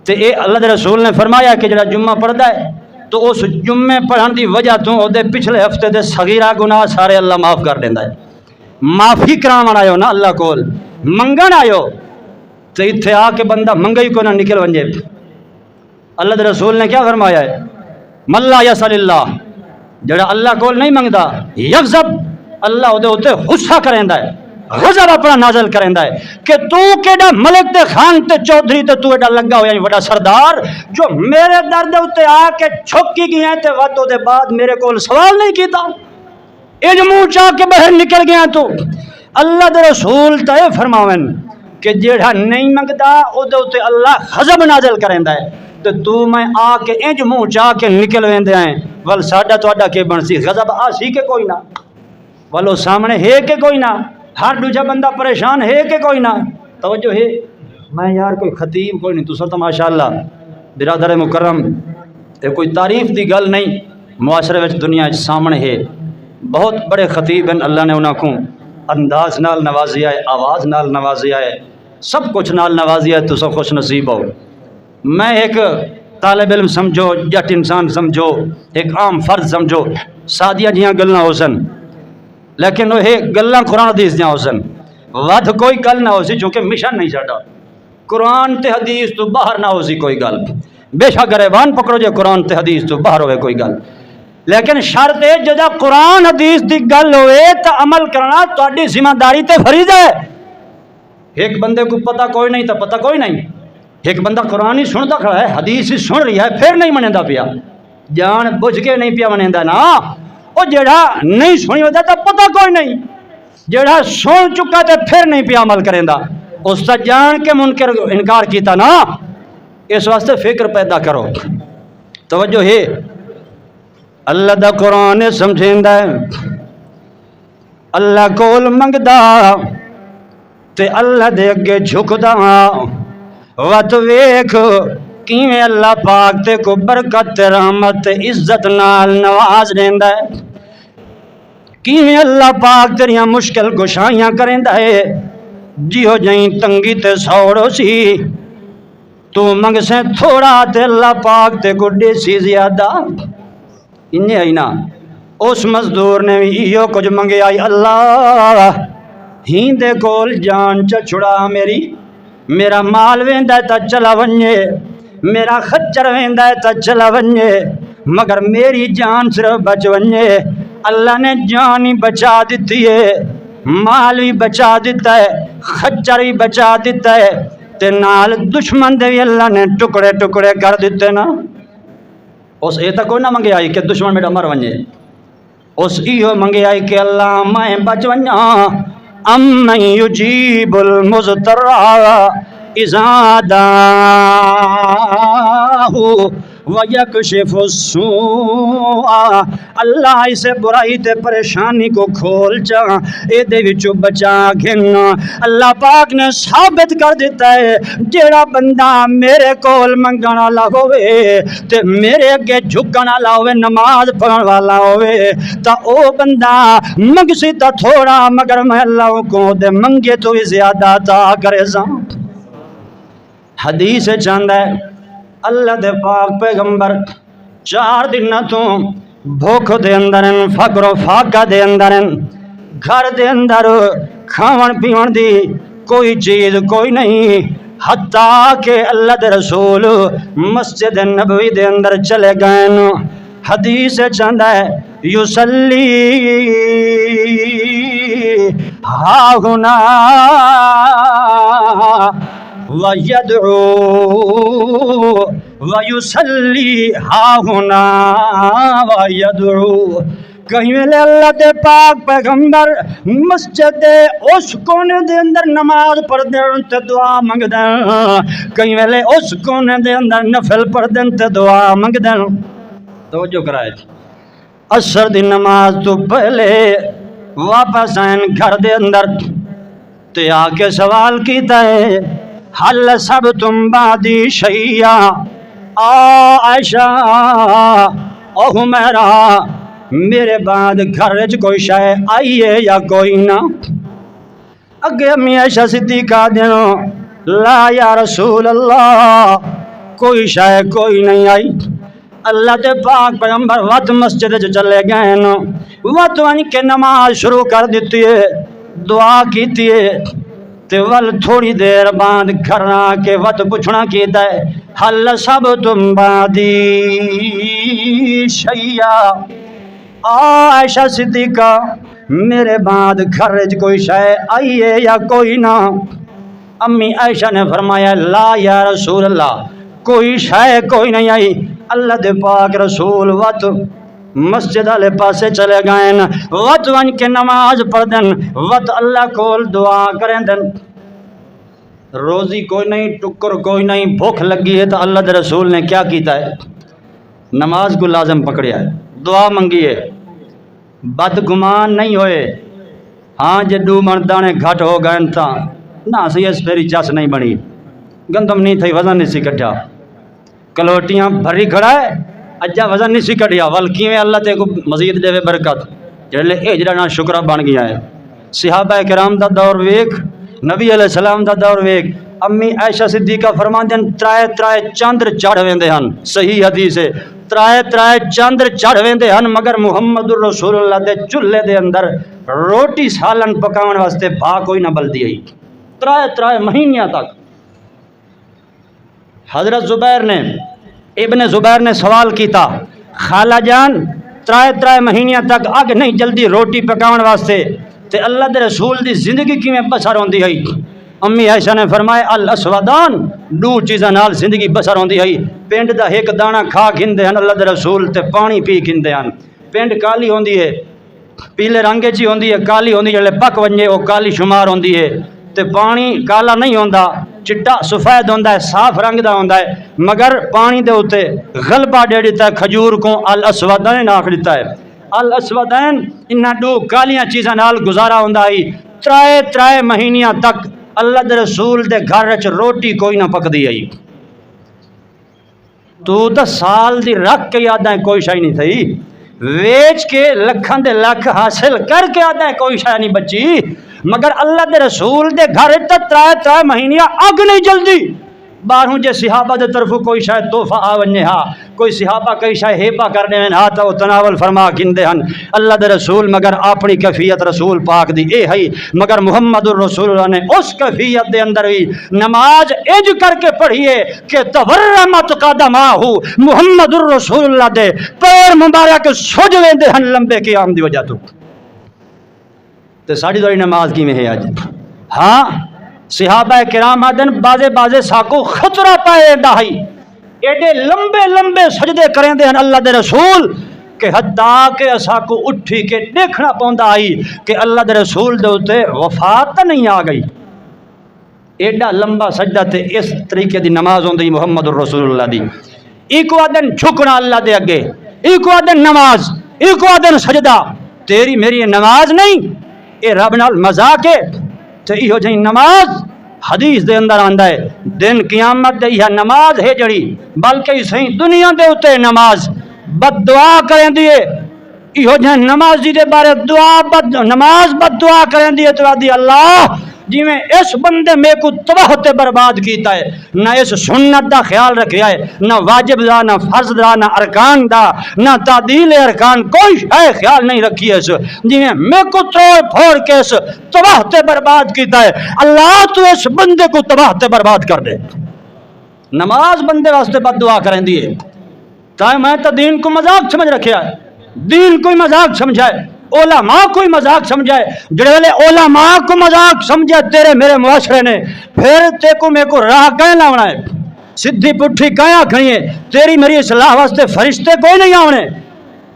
تے اے اللہ دے رسول نے فرمایا کہ جڑا جمعہ پڑھدا ہے تو اس جمعے پڑھن دی وجہ تو او دے پچھلے ہفتے دے صغیرہ گناہ سارے اللہ معاف کر دیندا ہے۔ معافی کراون آئے ہو نا اللہ کول، منگن آئے ہو، تے ایتھے آ کے بندہ منگا ہی کوئی نہ نکل ونجے۔ اللہ دے رسول نے کیا فرمایا ہے؟ من لا یسأل اللہ، جڑا اللہ کول نہیں منگدا یغضب، اللہ او دے اوتے غصہ کریندا ہے، غضب اپنا نازل کریندا ہے کہ تو کیڑا ملک تے خان تے چودھری تے تو ایڈا لگا ہویا بڑا سردار جو میرے در دے اوتے آ کے چھکی گیا تے وقت دے بعد میرے کول سوال نہیں کیتا، اج منہ چاہ کے باہر نکل گیا تو۔ اللہ دے رسول تے فرماون کہ جیڑا نہیں منگدا او دے اوتے اللہ غضب نازل کریندا ہے، تے تو میں آ کے انج منہ چاہ کے نکل ویندے ہیں، ول ساڈا تہاڈا کے بنسی؟ غضب آسی کہ کوئی نہ، ولو سامنے ہے کہ کوئی نہ، ہر دوجا بندہ پریشان ہے کہ کوئی نہ، توجہ ہے۔ میں یار کوئی خطیب کوئی نہیں، تساں تو ماشاءاللہ برادر مکرم، یہ کوئی تعریف دی گل نہیں، معاشرے وچ دنیا وچ سامنے ہے بہت بڑے خطیب ہیں، اللہ نے انہاں کو انداز نال نوازیا ہے، آواز نال نوازیا ہے، سب کچھ نال نوازیا ہے، تساں خوش نصیب ہو۔ میں ایک طالب علم سمجھو، جٹ انسان سمجھو، ایک عام فرد سمجھو، سادیاں جیاں گلاں ہو سن، لیکن وہ گلاں قرآن حدیث دیاں ہو سن، ود کوئی گل نہ ہو سی، چونکہ مشن نہیں ساڈا قرآن تے حدیث تو باہر نہ ہو سی کوئی گل، بے شک گریبان پکڑو جے قرآن تے حدیث تو باہر ہوئے کوئی گل، لیکن شرط ہے جدا قرآن حدیث دی گل ہوئے تو عمل کرنا تہاڈی ذمہ داری تے فریضہ ہے۔ ایک بندے کو پتہ کوئی نہیں تو پتہ کوئی نہیں، ایک بندہ قرآن ہی سنتا کھڑا ہے، حدیث ہی سن رہی ہے، پھر نہیں منیندا پیا، جان بوجھ کے نہیں پیا منیندا نا، وہ جڑا نہیں سنی ہوتا تو پتہ کوئی نہیں، جڑا سن چکا تو پھر نہیں پیا عمل کریندا، اس تا جان کے منکر انکار کیتا نا، اس واسطے فکر پیدا کرو۔ توجہ ہے، اللہ دا قرآن سمجھیندا ہے، اللہ کول منگدا تے اللہ دے اگے جھکدا، وت ویکھ کیویں اللہ پاک تے کو برکت تے رحمت تے عزت نال نواز دیندا ہے، کیویں اللہ پاک تیریاں مشکل گشائیاں کریندا ہے، جیو جائیں تنگی تے سوڑو سی تو منگ سے تھوڑا تے اللہ پاک تے کو دیسی زیادہ، انہیں آئی نا اس مزدور نے بھی ایو کچھ منگے آئی، اللہ ہین دے کول جان چا چھڑا میری، میرا مال ویندا تا چلا ونجے، میرا خچر ویندا ہے تا چلا ونجے مگر میری جان صرف بچ ونجے. اللہ نے جان ہی بچا دیتی ہے، مال بھی بچا دیتا ہے، خچر بھی بچا دیتا ہے، تے نال دشمن دے بھی اللہ نے ٹکڑے ٹکڑے کر دیتے نا. اس یہ تک کوئی نہ منگے آئی کہ دشمن میرا مر ونجے، اس ایو منگے آئی کہ اللہ میں بچ ونجا. امن یجیب المضطر اذا دعاہ ویکشف السوء. اللہ اسے برائی تے پریشانی کو کھول چا اے دے وچوں بچا گھن. اللہ پاک نے ثابت کر دیتا ہے جیڑا بندہ میرے کول منگن والا ہوئے تے میرے اگے جھکن والا ہوئے، نماز پڑھن والا ہوئے، تا او بندہ منگسی تا تھوڑا مگر میں اللہ کو دے منگے تو بھی زیادہ عطا کرے سا. حدیث چاند ہے اللہ دے پاک پیغمبر 4 دن تو بھوک دے اندر، فقر و فاقہ دے اندر، گھر دے اندر کھاون پیون دی کوئی چیز کوئی نہیں، حتیٰ کہ اللہ دے رسول مسجد نبوی دے اندر چلے گئے. حدیث چاند ہے یصلی ہا ہنا وَيَدْعُو وَيُصَلِّي ہا ہنا وَيَدْعُو. کہیں ویلے اللہ دے پاک پیغمبر مسجد دے اس کونے دے اندر نماز پڑھ دین تے دعا منگ دین، کہیں ویلے اس کونے دے اندر نفل پڑھ دین تے دعا منگ دین. توجہ کرائے عصر دی نماز تو پہلے واپس آئین گھر دے اندر تے آ کے سوال کیتا ہے حل سب تم بعدی شیعہ. عائشہ او حمیرہ میرے بعد گھر وچ کوئی شے آئی ہے یا کوئی نہ؟ اگے امی عائشہ صدیقہ دینو لا یا رسول اللہ کوئی شے کوئی نہیں آئی. اللہ دے پاک پیغمبر وقت مسجد وچ چلے گئے نو وقت ان کے نماز شروع کر دیتی ہے، دعا کیتی ہے تے ول تھوڑی دیر بعد گھر آ کے وقت پوچھنا کیتا ہے حل سب تم بعدی شیعہ. عائشہ صدیقہ میرے بعد گھر وچ کوئی شے آئی ہے یا کوئی نہ؟ امی عائشہ نے فرمایا لا یا رسول اللہ کوئی شے کوئی نہیں آئی. اللہ دے پاک رسول وقت مسجد والے پاسے چلے گئے، وقت ون کے نماز پڑھ دن، وقت اللہ کول دعا کریں دن. روزی کوئی نہیں، ٹکر کوئی نہیں، بھوک لگی ہے تو اللہ دے رسول نے کیا کیتا ہے؟ نماز کو لازم پکڑیا ہے، دعا منگی ہے، بد گمان نہیں ہوئے. ہاں جے 2 من دانے گھٹ ہو گئے تھا نہ سی اس پھیری چس نہیں بنی، گندم نہیں تھی وزن نہیں سی کٹھا، کلوٹیاں بھری کھڑا ہے اجا وزن نہیں سی کٹیا، ولکی میں اللہ تے کو مزید دے برکت جڑے اے جڑا نا شکرہ بن گیا ہے. صحابہ کرام دا دور ویکھ، نبی علیہ السلام دا دور ویکھ. امی عائشہ صدیقہ فرماندے ہیں ترائے ترائے چاندر چڑھ ویندے ہن، صحیح حدیث ہے، ترائے ترائے چاندر چڑھ ویندے ہن مگر محمد رسول اللہ دے چولہے دے اندر روٹی سالن پکاون واسطے بھا کوئی نہ بلدی آئی. ترائے ترائے مہینیاں تک. حضرت زبیر نے ابن زبیر نے سوال کیتا خالہ جان ترائے ترائے مہینیاں تک اگ نہیں جلدی روٹی پکاون واسطے تے اللہ دے رسول دی زندگی کیویں بسر ہوندی ہے؟ امی عائشہ نے فرمایا الاسودان 2 چیزاں نال زندگی بسر ہوندی ہے. پنڈ دا ایک دانہ کھا کھندے ہن اللہ دے رسول تے پانی پی کھندے ہن. پنڈ کالی ہوندی ہے، پیلے رنگے چی ہوندی ہے، کالی ہوندی جلے پک ونجے وہ کالی شمار ہوندی ہے تے پانی کالا نہیں ہوندا، چٹا سفید ہوندا ہے، صاف رنگ دا ہوندا ہے مگر پانی دے اوتے غلبہ دے دیتا ہے کھجور کو الاسودین آکھ دیتا ہے. الاسودین انہاں 2 کالیاں چیزاں نال گزارا ہوندا ہے. ترائے ترائے مہینیاں تک اللہ دے رسول دے گھر وچ روٹی کوئی نہ پکدی آئی. تو 10 سال دی رکھ کے یاداں کوئی شے نہیں تھی، ویچ کے لکھاں دے لکھ حاصل کر کے آدھا کوئی شے نہیں بچی مگر اللہ دے رسول دے گھر ترائے ترائے مہینیاں اگ نہیں جلدی. باہروں جے صحابہ دے طرف کوئی شاید تحفہ آ ونجے ہا کوئی صحابہ کئی شاہ ہیبا کرنے میں ہاتھ و تناول فرما گندے ہن اللہ دے رسول مگر اپنی کیفیت رسول پاک دی اے ہے مگر محمد الرسول اللہ نے اس کیفیت دے اندر بھی نماز اج کر کے پڑھیے کہ تورمت قدماہ محمد الرسول اللہ دے پیر مبارک سج ویندے ہن لمبے قیام دی وجہ تو ساڑی دوری نماز کی میں ہے آج ہاں صحابہ کرام آدن بازے ساکو خطرہ پائے دائی ایڈے لمبے لمبے سجدے کریں دے ہیں اللہ دے رسول کہ حتیٰ کہ ساکو اٹھی کے دیکھنا پوندا آئی کہ اللہ دے رسول دے ہوتے وفات نہیں آ گئی ایڈا لمبا سجدہ تے اس طریقے دی نماز ہوندی محمد الرسول اللہ دی ایک آدن جھکنا اللہ دے اگے ایک آدن نماز ایک آدن سجدہ تیری میری نماز نہیں اے رب نال مذاق ہے تے ایہو جہی نماز حدیث دے اندر آندا ہے دن قیامت دے یہ نماز ہے جڑی بلکہ صحیح دنیا دے اتے نماز بد دعا کریں دیے ایہو جہی نماز جی دے بارے نماز بد دعا کریں دیے تو دی اللہ جی میں اس بندے میں کو تباہ تے برباد کیتا ہے نہ اس سنت دا خیال رکھیا ہے نہ واجب دا نہ فرض دا نہ ارکان دا نہ تعدیل ارکان کوئی شے خیال نہیں رکھی ہے جی میں کو توڑ پھوڑ کے اس تباہ تے برباد کیتا ہے اللہ تو اس بندے کو تباہ تے برباد کر دے نماز بندے واسطے بد دعا کریں دیے تاہم میں تو دین کو مذاق سمجھ رکھیا ہے دین کوئی مذاق سمجھائے علماء کوئی مذاق سمجھائے جڑے والے علماء کو مذاق سمجھے تیرے میرے معاشرے نے پھر تے کو میں کو راہ کہیں لاؤنا ہے سدھی پٹھی کہیں کھڑیے تیری میری اصلاح واسطے فرشتے کوئی نہیں آونے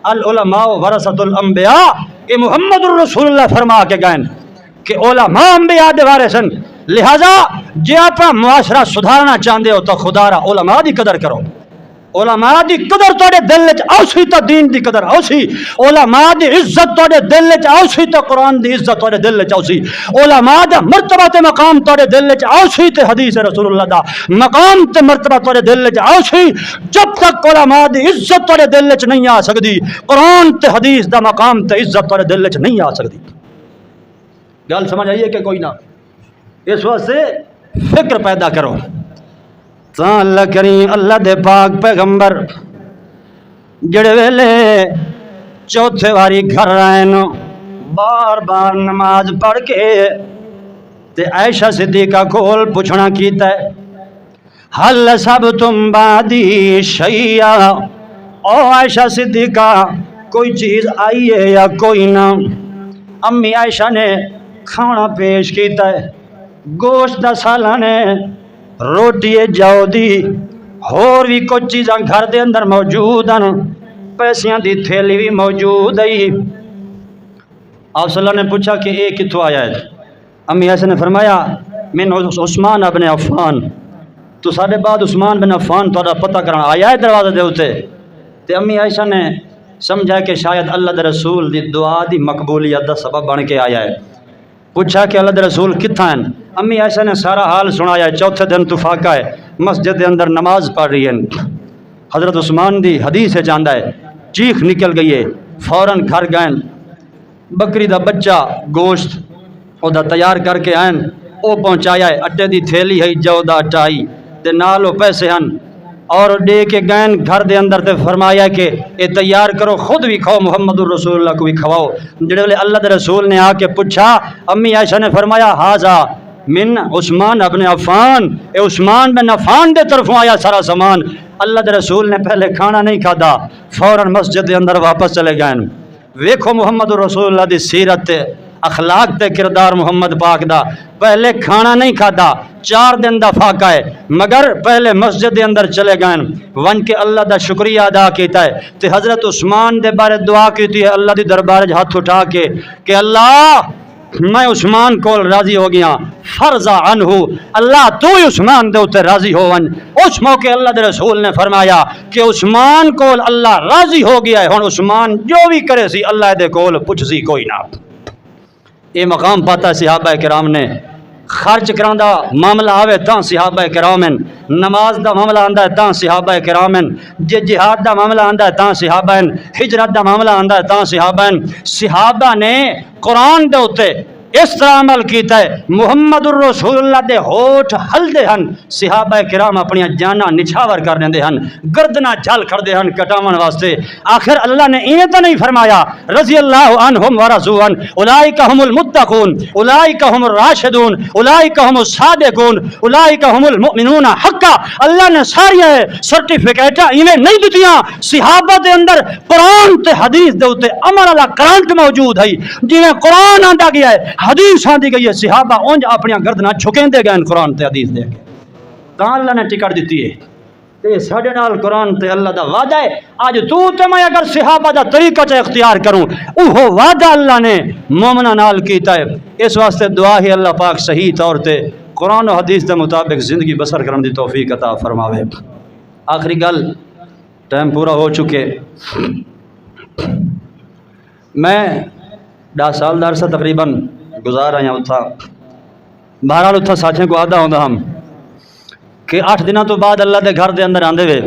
العلماء ورثۃ الانبیاء یہ محمد الرسول اللہ فرما کے گئے کہ علماء انبیاء دے وارثن لہذا جے اپنا معاشرہ سدھارنا چاہتے ہو تو خدا را علماء دی قدر کرو علماء دی قدر توڑے دل وچ اوسی تو دین دی قدر اوسی علماء دی عزت توڑے دل وچ اوسی تو قرآن دی عزت توڑے دل وچ اوسی علماء دا مرتبہ تے مقام توڑے دل وچ اوسی تے حدیث رسول اللہ دا مقام تے مرتبہ توڑے دل وچ اوسی جب تک علماء دی عزت توڑے دل وچ نہیں آ سکدی قرآن تے حدیث دا مقام تے عزت توڑے دل وچ نہیں آ سکدی گل سمجھ آئیے کہ کوئی نہ اس واسطے فکر پیدا کرو اللہ کریم اللہ دے پاک پیغمبر جڑے ویلے چوتھے واری گھر آئے نو بار بار نماز پڑھ کے تے عائشہ صدیقہ کول پوچھنا کیتا ہے حل سب تم بادی شیعہ او عائشہ صدیقہ کوئی چیز آئی ہے یا کوئی نہ امی عائشہ نے کھانا پیش کیتا ہے گوشت دا سالن ہے روٹی جاؤ دی اور بھی کچھ چیزاں گھر دے اندر موجود ہیں پیسیاں دی تھیلی بھی موجود ہے آپ صلی اللہ نے پوچھا کہ یہ کتوں آیا ہے امی عائشہ نے فرمایا من عثمان ابن عفان تو سارے بعد عثمان بن عفان تو پتہ کرنا آیا ہے دروازے دے ہوتے تے امی عائشہ نے سمجھا کہ شاید اللہ دے رسول دی دعا دی مقبولیت دا سبب بن کے آیا ہے پوچھا کہ اللہ دے رسول کتھا ہیں امی عائشہ نے سارا حال سنایا ہے چوتھے دن تفاقہ ہے مسجد دے اندر نماز پڑھ رہی ہے حضرت عثمان دی حدیث ہے جاندہ ہے چیخ نکل گئی ہے فوراً گھر گئے بکری دا بچہ گوشت او دا تیار کر کے آئیں او پہنچایا ہے اٹے دی تھیلی ہے جو دا اٹائی تے نالو پیسے ہیں اور دے کے گئن گھر دے اندر تے فرمایا کہ اے تیار کرو خود بھی کھاؤ محمد الرسول اللہ کو بھی کھواؤ جڑے والے اللہ دے رسول نے آ کے پوچھا امی عائشہ نے فرمایا ہاذا من عثمان ابن عفان اے عثمان بن عفان دے طرفوں آیا سارا سامان اللہ دے رسول نے پہلے کھانا نہیں کھادا فوراً مسجد دے اندر واپس چلے گئے ویکھو محمد الرسول اللہ دی سیرت تے اخلاق تے کردار محمد پاک دا پہلے کھانا نہیں کھادا 4 دن دا فاقہ ہے مگر پہلے مسجد دے اندر چلے گئے ون کے اللہ دا شکریہ ادا کیتا ہے تے حضرت عثمان دے بارے دعا کیتی ہے اللہ دی دربار ہاتھ اٹھا کے کہ اللہ میں عثمان کو راضی ہو گیا فرضا عنہ اللہ تو عثمان دے اتے راضی ہو ون اس موقع اللہ دے رسول نے فرمایا کہ عثمان کو اللہ راضی ہو گیا ہے ہن عثمان جو بھی کرے سی اللہ دے کول پوچھ سی کوئی نہ یہ مقام پاتا صحابہ کرام نے خرچ کران دا معاملہ آوے تاں صحابہ کرام ہیں نماز دا معاملہ آندا ہے تاں صحابہ کرام ہیں جے جہاد دا معاملہ آندا ہے تاں صحابہ ہیں ہجرت دا معاملہ آندا ہے تاں صحابہ ہیں صحابہ نے قرآن دے اتے اس طرح عمل کیتا ہے محمد الرسول اللہ دے ہوٹھ ہلدے ہن صحابہ کرام اپنی جانا نچھاور کر دیندے ہن گردنا جھل کھڑدے ہن کٹاون واسطے آخر اللہ نے انہیں تو نہیں فرمایا رضی اللہ عنہم ورضوا عنہ اولئک هم المتقون اولئک هم الراشدون اولئک هم الصادقون اولئک هم المؤمنون حقا اللہ نے ساری سرٹیفکیٹاں انہیں نہیں دتیاں صحابہ دے اندر قرآن تے حدیث دے اوتے عمل والا کرنٹ موجود ہے جویں قرآن آندا گیا ہے حدیث آندی گئی ہے صحابہ اونج اپنی گردناں جھکیندے گئے قرآن تے حدیث دے کے کہاں اللہ نے ٹکٹ دیتی ہے تے ساڈے نال قرآن تے اللہ دا وعدہ ہے اج تو تے میں اگر صحابہ دا طریقہ چ اختیار کروں اوہ وعدہ اللہ نے مومناں نال کیتا ہے اس واسطے دعا ہے اللہ پاک صحیح طور تے قرآن و حدیث دے مطابق زندگی بسر کرن دی توفیق عطا فرماوے آخری گل ٹائم پورا ہو چکے میں 10 سال دا عرصہ تقریباً گزار آیا اتھا بہرحال اتھا ساتھیوں کو آدھا ہوندا ہم کہ 8 دنوں تو بعد اللہ دے گھر دے اندر آندے وے